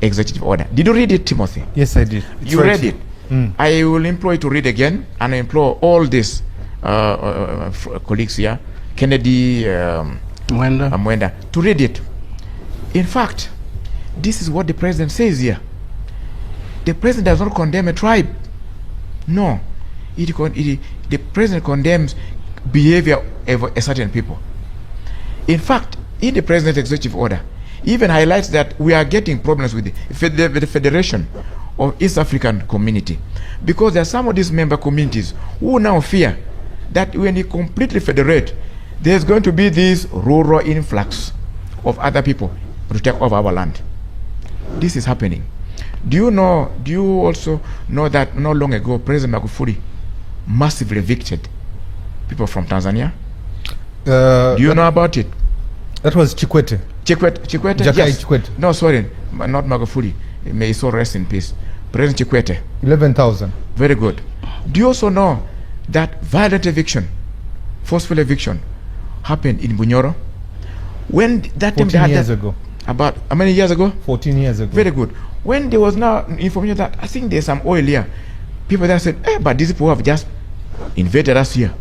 executive order. Did you read it, Timothy? Yes, I did. It's You right read here. it. I will employ you to read again, and I implore all these colleagues here, Kennedy, Mwenda, to read it. In fact, this is what the president says here. The president does not condemn a tribe. No. The president condemns behavior of a certain people. In fact, in the president's executive order, even highlights that we are getting problems with the Federation of East African Community, because there are some of these member communities who now fear that when you completely federate, there's going to be this rural influx of other people to take over our land. This is happening. Do you also know that not long ago President Magufuli massively evicted people from Tanzania? Do you know about it? That was Chikwete. Chikwete? Jakaya Yes. Chikwete. No, sorry, not Magufuli. May his soul rest in peace. President Chikwete. 11,000. Very good. Do you also know that violent eviction, forceful eviction, happened in Bunyoro? When that time 14 years ago. About how many years ago? 14 years ago. Very good. When there was now information that I think there's some oil here, people that said, but these people have just invaded us here.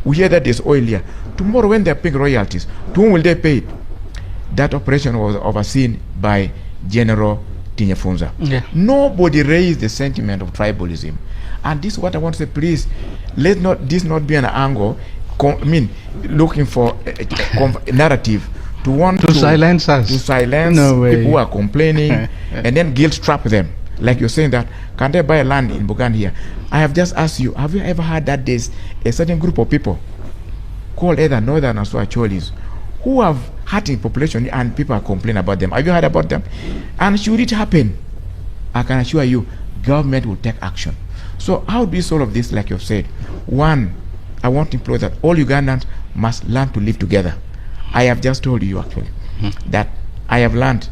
We hear that there's oil here. Tomorrow when they're paying royalties, to whom will they pay it? That operation was overseen by General Tinyefunza. Yeah. Nobody raised the sentiment of tribalism. And this is what I want to say, please, let this not be an angle, looking for a narrative to want To silence us. To silence No way. people who are complaining and then guilt trap them. Like you're saying that, can they buy land in Buganda here? I have just asked you, have you ever heard that there's a certain group of people called either Northern or Acholis who have hurting population and people are complaining about them? Have you heard about them? And should it happen, I can assure you, government will take action. So how do you solve this, like you've said? One, I want to implore that all Ugandans must learn to live together. I have just told you actually that I have learned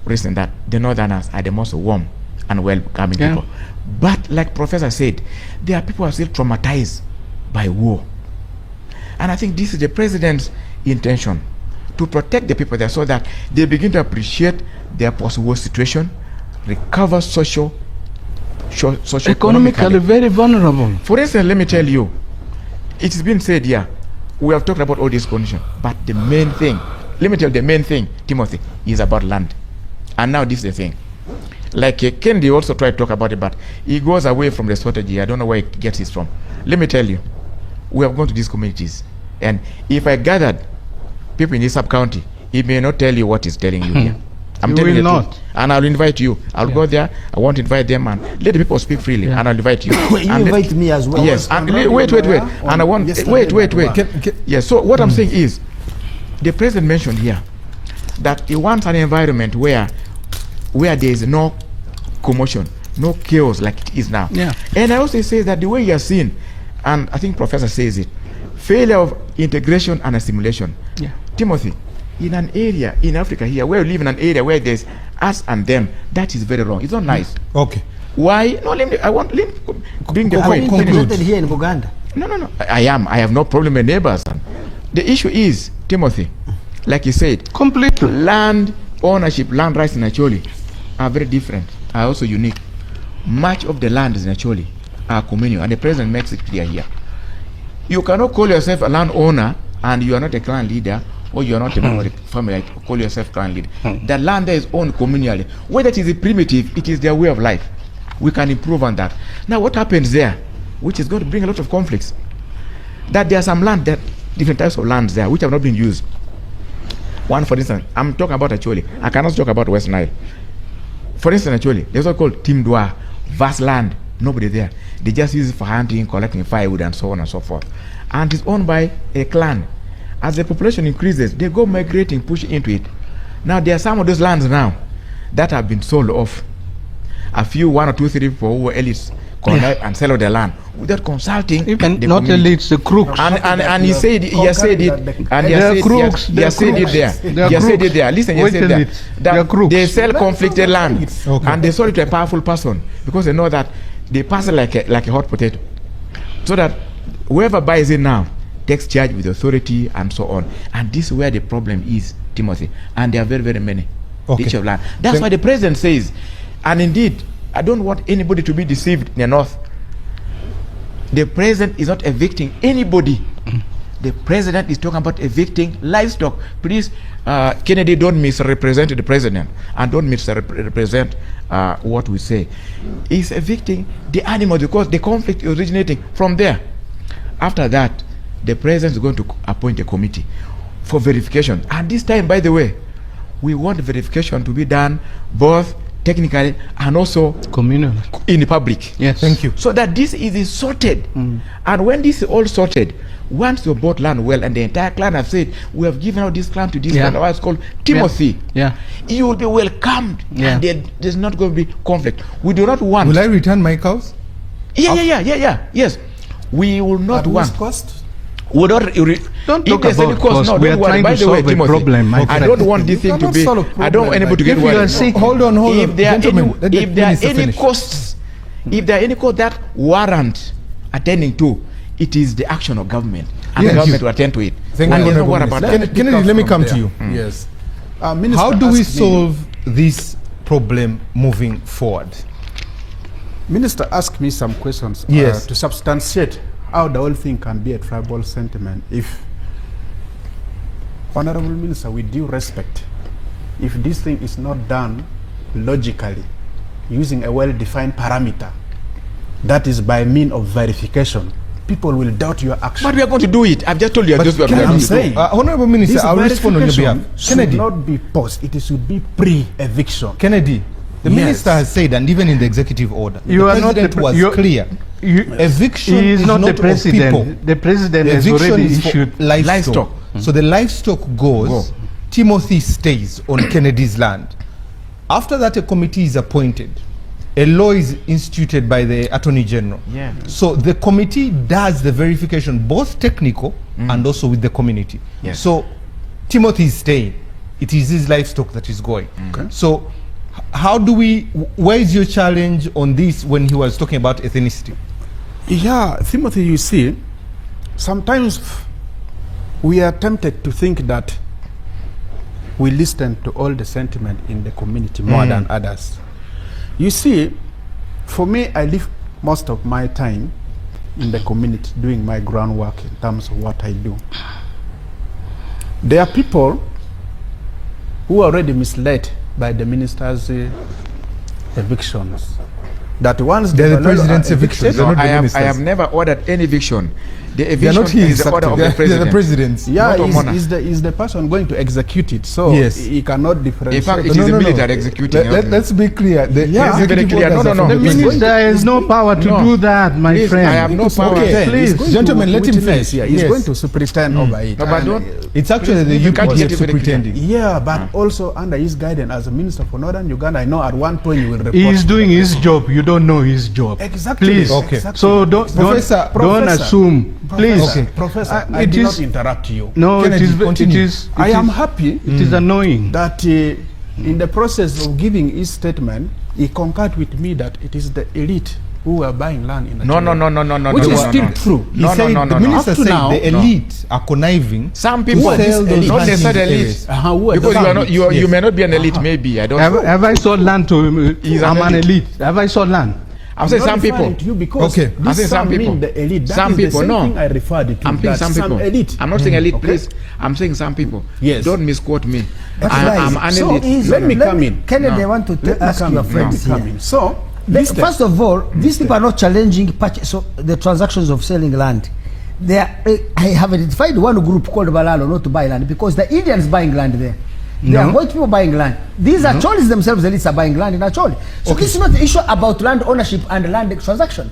recently that the Northerners are the most warm and welcoming people. But like Professor said, there are people who are still traumatized by war. And I think this is the president's intention, to protect the people there so that they begin to appreciate their post-war situation, recover Economically very vulnerable. For instance, let me tell you, it's been said here, we have talked about all these conditions, but the main thing, let me tell you, the main thing, Timothy, is about land. And now this is the thing. Like Kennedy also tried to talk about it, but he goes away from the strategy. I don't know where he gets it from. Let me tell you, we have gone to these communities, and if I gathered people in this sub-county, he may not tell you what he's telling you here. I'm He telling you will the not. truth. And I'll invite you. I'll go there. I want to invite them and let the people speak freely. And I'll invite you. You And invite me as well. Yes. And wait. And I want wait. Yes. So what I'm saying is, the president mentioned here that he wants an environment where there is no commotion, no chaos like it is now. Yeah. And I also say that the way you are seen, and I think Professor says it, failure of integration and assimilation. Yeah. Timothy, in an area in Africa here, where we live in an area where there's us and them, that is very wrong. It's not nice. Okay. Why? No, let me bring the point. conclude. Integrated here in Buganda. No. I have no problem with neighbors. The issue is, Timothy, like you said, Completely. land ownership, land rights in Acholi are very different, are also unique. Much of the land in Acholi are communal, and the president makes it clear here. You cannot call yourself a landowner and you are not a clan leader, or you are not a member of the family, call yourself clan leader. The land there is owned communally. Whether it is a primitive, it is their way of life. We can improve on that. Now what happens there, which is going to bring a lot of conflicts, that there are some land, that different types of lands there which have not been used. One, for instance, I'm talking about Acholi. I cannot talk about West Nile. For instance, Acholi, there's what called Timdwa, vast land Nobody there. They just use it for hunting, collecting firewood, and so on and so forth. And it's owned by a clan. As the population increases, they go migrating, push into it. Now there are some of those lands now that have been sold off. A few, 1 or 2, 3 people who were elites collect and sell their land without consulting Even the not community. elites, the crooks. And he said it, he said it, and he They're said crooks, he they're has said it crooks. there. They're He has said it crooks. there. Listen, he has Wait said till there they're that crooks. they sell conflicted land, Okay. and they sold it to a powerful person because they know that they pass it like a hot potato, so that whoever buys it now takes charge with authority and so on. And this is where the problem is, Timothy. And there are very, very many. Okay. Each of land. That's why the president says, and indeed, I don't want anybody to be deceived in the north. The president is not evicting anybody. The president is talking about evicting livestock. Please, Kennedy, don't misrepresent the president and don't misrepresent what we say. He's evicting the animals because the conflict is originating from there. After that, the president is going to appoint a committee for verification. And this time, by the way, we want the verification to be done both technically and also Communal. in the public. Yes. Thank you. So that this is sorted. And when this is all sorted, once you bought land well and the entire clan have said, we have given out this land to this Yeah. clan, it's called Timothy, Yeah. you will be welcomed. Yeah. And there's not going to be conflict. We do not want. Will I return my cows? Yes. We will not At want. what cost? We don't Don't if talk there's any about cost, cost. no, We don't are worry. trying By to the way, solve a Timothy, problem, my I friend. don't want this thing to cannot be. solve a I don't want problem anybody to by- get If you worried. are sick, Hold on. If there are Gentlemen, let the if there are minister any finish. costs, if there are any costs that warrant attending to, it is the action of government, and Yes. the government will attend to it. Thank And you, there's no Honorable worry about Minister. that. Kennedy, let me come to you. Yes. Minister How do we asked me- solve this problem moving forward? Minister asked me some questions Yes. to substantiate how the whole thing can be a tribal sentiment. If, Honorable Minister, with due respect, if this thing is not done logically, using a well-defined parameter, that is by means of verification, people will doubt your action. But we are going to do it. I've just told you. But Just we are Kennedy, going I'm to do. saying- Honorable Minister, This I'll respond on your behalf. verification should Kennedy, not be post, it should be pre-eviction. Kennedy, the Yes. minister has said, and even in the executive order, You the are not the president pre- was you- clear. Eviction he is not the of president. people. The president The has eviction already is for issued. livestock. So the livestock goes, Timothy stays on Kennedy's land. After that, a committee is appointed. A law is instituted by the Attorney General. Yeah. So the committee does the verification, both technical and also with the community. Yes. So Timothy is staying. It is his livestock that is going. So how do we, where is your challenge on this when he was talking about ethnicity? Yeah, Timothy, you see, sometimes we are tempted to think that we listen to all the sentiment in the community more than others. You see, for me, I live most of my time in the community doing my groundwork in terms of what I do. There are people who are already misled by the minister's evictions. That once They're the Balolo are president's evicted- evictions. They're not the I ministers. have never ordered any eviction. The They are eviction not his. is the order of They're the president. the president's. Yeah, not of monarch. is the person going to execute it? So Yes. he cannot differentiate. In fact, it No, is no, the no. military executing. Let's be clear. The Yeah. executive Very clear. orders No, are no, from no. the The Please, president. minister has no power to No. do that, my Please, friend. I have no power. Okay, Please. He's going gentlemen, to let him witness finish. here. He's Yes. going to superintend over it. No, but And, don't. It's actually the You can't UPDF get it very clear. superintending. yeah, but also under his guidance as a minister for Northern Uganda, I know at one point you will report. He is to doing the his job. You don't know his job. Exactly. Please. Okay. Exactly. So don't Professor- assume. Please. Professor, Okay. Professor, I It did is- not interrupt you. No, Kennedy, it continue. is. I am happy It is annoying. that in the process of giving his statement, he concurred with me that it is the elite who are buying land in No, Acholi. no, no, no, no, no, Which no, is no, still no. true. He No, no, said, no, the no, no. minister Up to said now, the no. elite are conniving. Some to people, sell those not hunting necessarily areas. elite. Who are the Because you are not, you, are, you Yes. may not be an elite. Maybe I don't. Have I sold land to? He's I'm an an elite. Have I sold land? I'm saying not some referring people. to you because Okay. I'm this saying some mean people. the elite. That Some is the people, same no. thing I referred to. I'm saying that some people. elite. I'm not saying elite, Okay. please. I'm saying some people. Yes. Don't misquote me. But I'm guys, an so elite. easy. Let me come in. Kennedy, No. I want to Let me ask come your in. friends Let me come here. in. So, First of all, these people are not challenging so the transactions of selling land. They are, I have identified one group called Balalo not to buy land because the Indians buying land there. They are white people buying land. These Acholis themselves, the elites, are buying land in Acholi. So this is not the issue about land ownership and land transaction.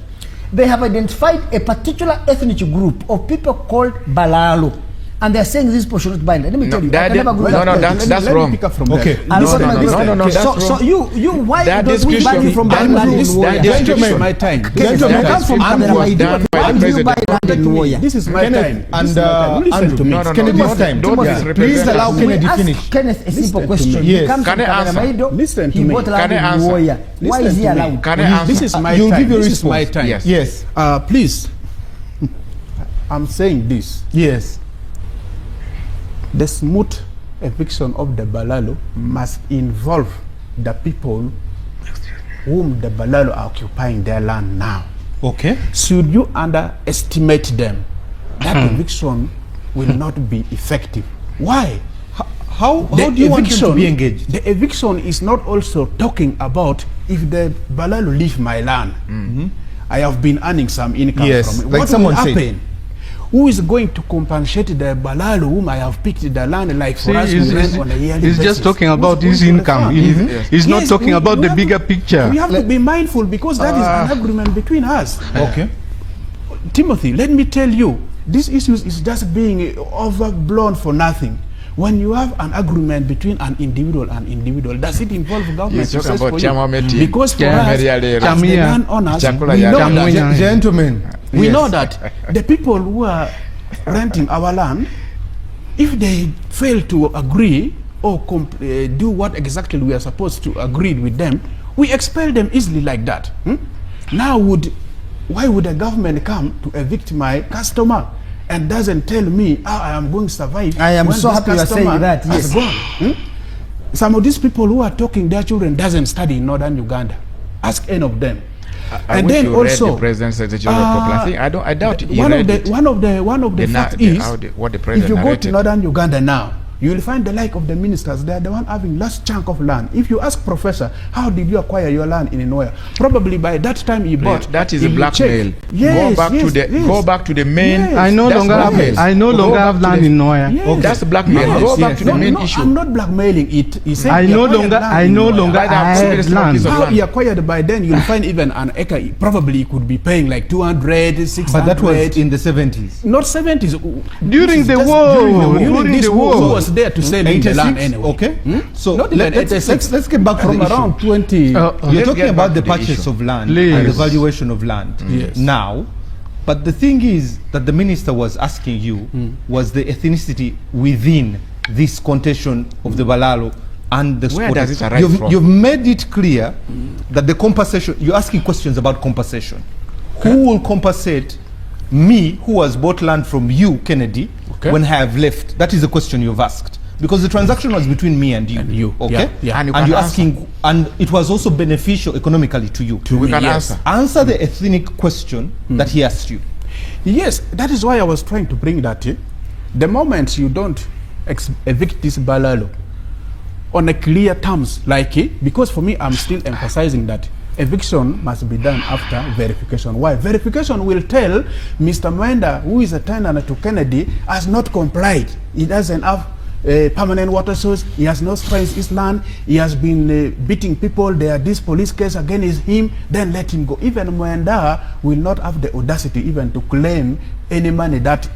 They have identified a particular ethnic group of people called Balalo. And they are saying this people should not buy land. Let me tell you. That's wrong. Okay. No, So you why that don't we buy you from that land in Nwoya? Gentlemen, my time. Gentlemen, That come from statement was done by Why the do you buy president. land in Nwoya? This is my time. And Listen to me. No, no, Kennedy's no. time. Don't Timothy, misrepresent please allow us. Kennedy We asked finish. Kenneth a simple Listen to question. me. Yes. He comes Can from I answer? Karamaido. Listen to He me. bought land Can I in answer? Nwoya. Why Listen is he to me. allowed? Can I answer? This is my You'll time. give your This is my response. time. Yes. Yes. Please. I'm saying this. Yes. The smooth eviction of the Balalo must involve the people whom the Balalo are occupying their land now. Okay. Should you underestimate them, that eviction will not be effective. Why? How do you want them to be engaged? The eviction is not also talking about if the Balalo leave my land. I have been earning some income Yes, from it. like What someone will said. happen? Who is going to compensate the Balalo whom I have picked the land like for us he's, we rent on a yearly he's basis? just talking about Who's his going to income. fund? He's not Yes, talking we- about we the have bigger to- picture. We have to be mindful because that is an agreement between us. Okay. Timothy, let me tell you, this issue is just being overblown for nothing. When you have an agreement between an individual and individual, does it involve government He's talking success about for you? Chama Meti. Because for Chama us, Meriale. as the Chamia. landowners, Chakula we know Yale. that Chamia. Gentlemen. we yes. know that the people who are renting our land, if they fail to agree or do what exactly we are supposed to agree with them, we expel them easily like that. Now, why would the government come to evict my customer and doesn't tell me how I am going to survive? I am when so this happy you are saying customer that, has yes. gone? Some of these people who are talking, their children doesn't study in northern Uganda. Ask any of them. I And wish then you also, read the president's editorial properly. I doubt he one read of the it. one of the facts is what the if president you go to narrated. northern Uganda now, you will find the like of the ministers. They are the one having last chunk of land. If you ask Professor, how did you acquire your land in Nwoya? Probably by that time he bought. That is he a will blackmail. check. Yes, go back yes, to the yes. go back to the main. Yes. I no That's longer have blackmail. I no Go longer back have to land the- in Nwoya. Yes. That's blackmail. Yes, Go back yes. to the No, main no, issue. I'm not blackmailing it. He said I he no acquired longer land I in no Nwoya. longer Right now, have seriously, land. piece of How land. he acquired by then, you'll find even an acre. Probably he could be paying like 200, 600. But that was in the 70s. not 70s. During This the is just war. During During this the war. Who war. was there to sell him the land anyway? Okay. So Not even let's get back to from the issue. around 20. You're Let's talking get about back the to the purchase issue. of land Please. and the valuation of land Yes. now. But the thing is that the minister was asking you was the ethnicity within this contention of the Balalo and the Where squatters. does it arise from? You've made it clear that the compensation, you're asking questions about compensation. Who will compensate me who has bought land from you, Kennedy, Okay. when I have left? That is the question you've asked. Because the transaction was between me and you. And you, Okay? yeah, yeah. And you And can you're answer. asking, and it was also beneficial economically to you. We can Yes. answer. Answer the ethnic question that he asked you. Yes, that is why I was trying to bring that in. The moment you don't evict this Balalo on a clear terms, like it, because for me, I'm still emphasizing that eviction must be done after verification. Why? Verification will tell Mr. Mwenda, who is a tenant to Kennedy, has not complied. He doesn't have a permanent water source. He has not spent his land. He has been beating people. There are this police case against him. Then let him go. Even Mwenda will not have the audacity even to claim any money that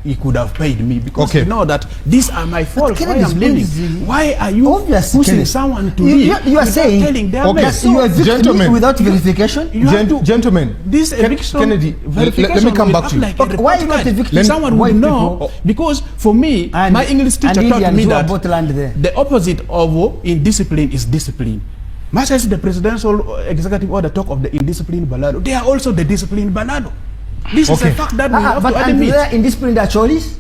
he could have paid me, because Okay. you know that these are my faults. Why Kennedy's I'm point living? is, Why are you obviously, pushing Kennedy, someone to you leave? are without saying telling them Okay. yes? that you evict me Gentlemen. without verification. You have to- Gentlemen, This eviction Kennedy, let me verification come will back act to you. like a Okay, why report you not card. evicting Someone white would know, people? because for me, And- my English teacher and taught Indians me who have that bought land there. the opposite of indiscipline is discipline. Much as the presidential executive order talk of the indisciplined Balado, they are also the disciplined Balado. This is Okay. a fact that we have But to and admit. there in discipline Acholis.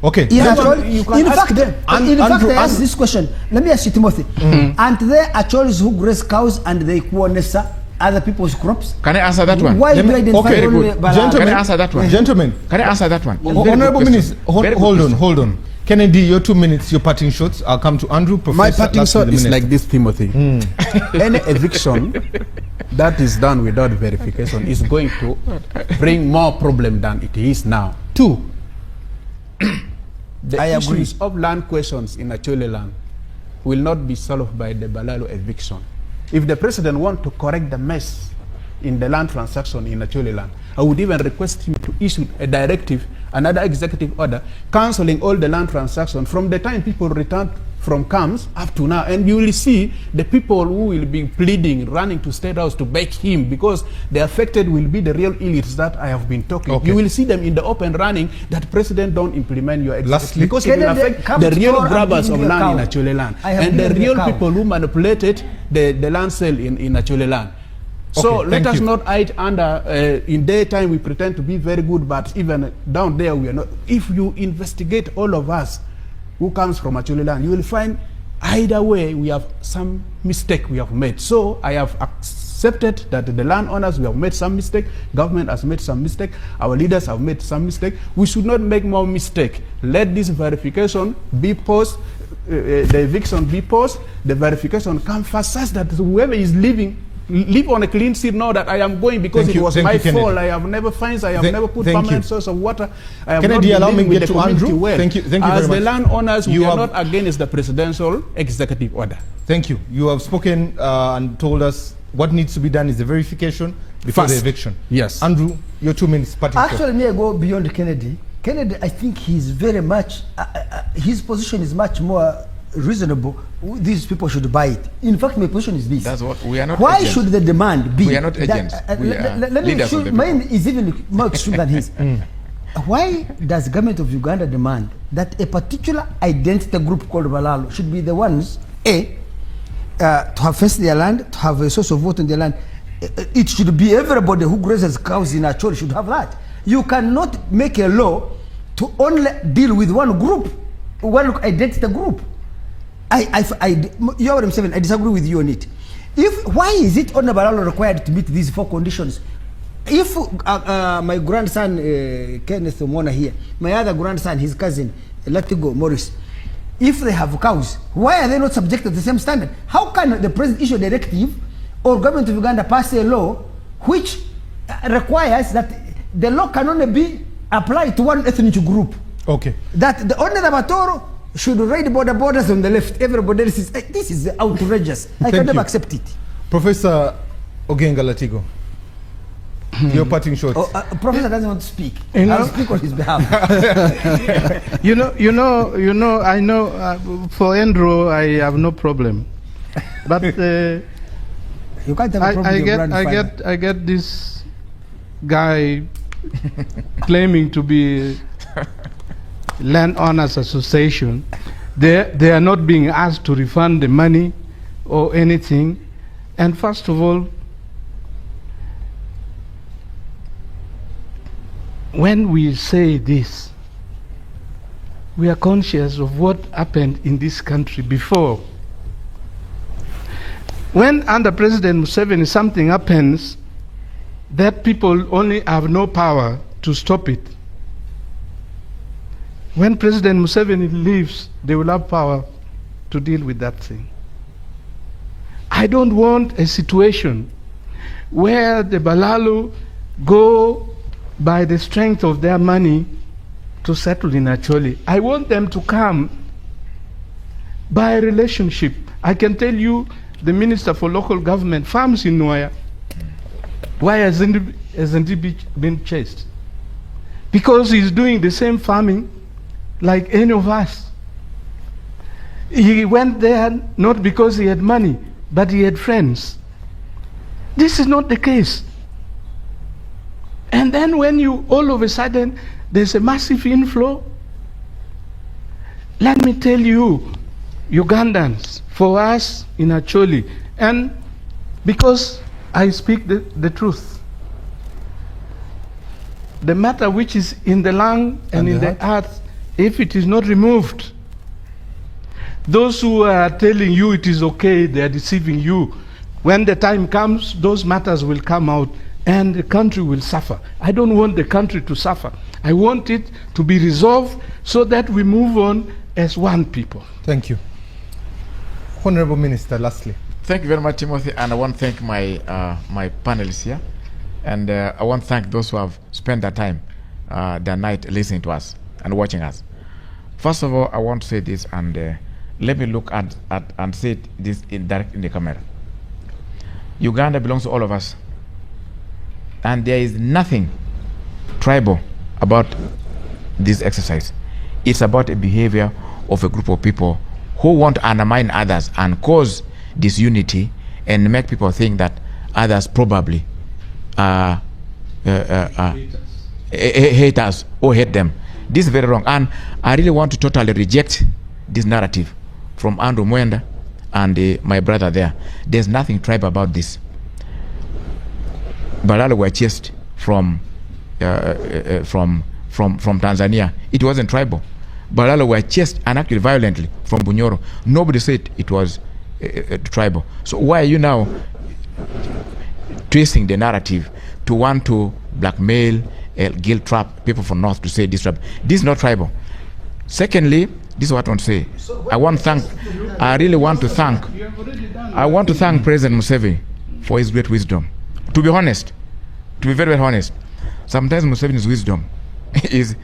okay. In That's Acholi, what you can in ask fact, them. in fact, Andrew, I ask this question. Let me ask you, Timothy. Aren't there Acholis who graze cows and they kuonesa other people's crops? Can I answer that one? Why do Let you me- identify okay, only good. Balalo? Gentlemen, Can I answer that one? Gentlemen, Can I answer that one? Very Honorable good Minister, question. Very good hold on, question. hold on. Kennedy, your 2 minutes, your parting shots. I'll come to Andrew. Professor, My parting last to shot the is minister. like this, Timothy. Any eviction that is done without verification is going to bring more problem than it is now. Two, the I agree. issues of land questions in Acholi land will not be solved by the Balalo eviction. If the president wants to correct the mess in the land transaction in Acholi land, I would even request him to issue a directive, another executive order, cancelling all the land transactions from the time people return from camps up to now. And you will see the people who will be pleading, running to State House to beg him, because the affected will be the real elites that I have been talking. Okay. You will see them in the open running that president don't implement your executive. Lastly, because it will affect the real grabbers of land in Acholi land and the real people who manipulated the land sale in Acholi land. So Okay, let us you. not hide under, in daytime we pretend to be very good, but even down there we are not. If you investigate all of us who comes from Acholi land, you will find either way we have some mistake we have made. So I have accepted that the landowners, we have made some mistake, government has made some mistake, our leaders have made some mistake. We should not make more mistake. Let this verification be paused, the eviction be paused, the verification come first, such that whoever is living live on a clean sheet, know that I am going because Thank it you. was Thank my you, Kennedy. fault. I have never fines. I have never put thank permanent you. source of water. I have Kennedy, not allow been me living with get the to community Andrew. well. Thank you very As the much. landowners, You we are have- not against the presidential executive order. Thank you. You have spoken and told us what needs to be done is the verification before the First. eviction. Yes. Andrew, your 2 minutes. Parting shot. Actually, may I go beyond Kennedy? Kennedy, I think he's very much, his position is much more reasonable. These people should buy it. In fact, my position is this. That's what we are not. Why agents. should the demand be? We are not agents. We are let me leaders show, of the mine people. is even more extreme than his. Why does the government of Uganda demand that a particular identity group called Balalo should be the ones, to have fenced their land, to have a source of water in their land? It should be everybody who grazes cows in Acholi should have that. You cannot make a law to only deal with one group, one identity group. You are what I'm saying. I disagree with you on it. Why is it only Balalo required to meet these 4 conditions? If my grandson Kenneth Omona here, my other grandson, his cousin Latigo Morris, if they have cows, why are they not subjected to the same standard? How can the president issue a directive or government of Uganda pass a law which requires that the law can only be applied to one ethnic group? Okay. That the only Nabatoro should raid borders on the left. Everybody else is, this is outrageous. I can never accept it. Professor Ogenga Latigo, your parting shot. Professor doesn't want to speak. You know- I'll speak on his behalf. You know. I know for Andrew, I have no problem, but You can't have a problem with your grandfather. I get this guy claiming to be landowners association. They are not being asked to refund the money or anything. And first of all, when we say this, we are conscious of what happened in this country before. When under President Museveni something happens, that people only have no power to stop it. When President Museveni leaves, they will have power to deal with that thing. I don't want a situation where the Balalo go by the strength of their money to settle in Acholi. I want them to come by relationship. I can tell you, the Minister for Local Government farms in Nwaya. Why hasn't he been chased? Because he's doing the same farming like any of us. He went there not because he had money, but he had friends. This is not the case. And then when you, all of a sudden, there's a massive inflow. Let me tell you, Ugandans, for us in Acholi, and because I speak the truth, the matter which is in the lung and in the earth, if it is not removed, those who are telling you it is okay, they are deceiving you. When the time comes, those matters will come out and the country will suffer. I don't want the country to suffer. I want it to be resolved so that we move on as one people. Thank you. Honorable Minister, lastly. Thank you very much, Timothy, and I want to thank my panelists here, and I want to thank those who have spent their time, their night listening to us and watching us. First of all, I want to say this, and let me look at and say this in the camera. Uganda belongs to all of us. And there is nothing tribal about this exercise. It's about a behavior of a group of people who want to undermine others and cause disunity and make people think that others probably hate us or hate them. This is very wrong. And I really want to totally reject this narrative from Andrew Mwenda and my brother there. There's nothing tribal about this. Balala were chased from Tanzania. It wasn't tribal. Balala were chased and actually violently from Bunyoro. Nobody said it was tribal. So why are you now twisting the narrative to want to blackmail, guilt trap people from North to say this tribal? This is not tribal. Secondly, this is what I want to say. I want to thank President Museveni for his great wisdom. To be honest, to be very, very honest, sometimes Museveni's wisdom is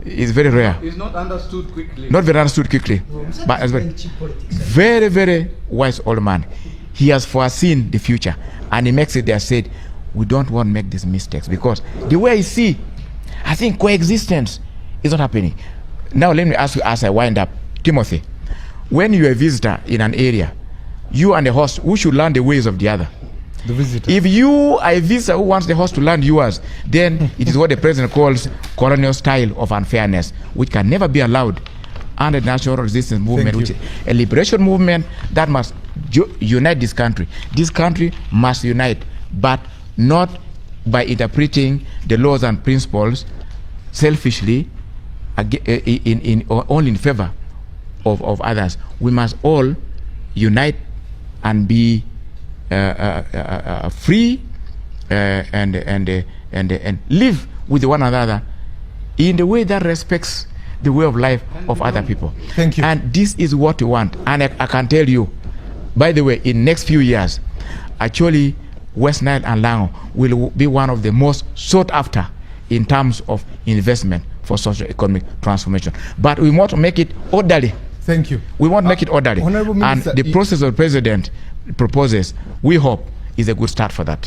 very rare. It's not understood quickly. Not very understood quickly. But as well, very, very wise old man. He has foreseen the future, and he makes it there. Said, we don't want to make these mistakes because the way I see, I think coexistence is not happening. Now let me ask you as I wind up, Timothy. When you're a visitor in an area, you and the host, who should learn the ways of the other? The visitor. If you are a visitor who wants the host to learn yours, then it is what the president calls colonial style of unfairness, which can never be allowed under the national resistance movement, which is a liberation movement that must unite this country. This country must unite, but not by interpreting the laws and principles selfishly, only in favor of others. We must all unite and be free and live with one another in the way that respects the way of life of other people. Thank you. And this is what we want. And I can tell you, by the way, in next few years, actually, West Nile and Lango will be one of the most sought after in terms of investment for socio-economic transformation. But we want to make it orderly. Thank you. We want to make it orderly. Honorable And Minister, the process the president proposes, we hope, is a good start for that.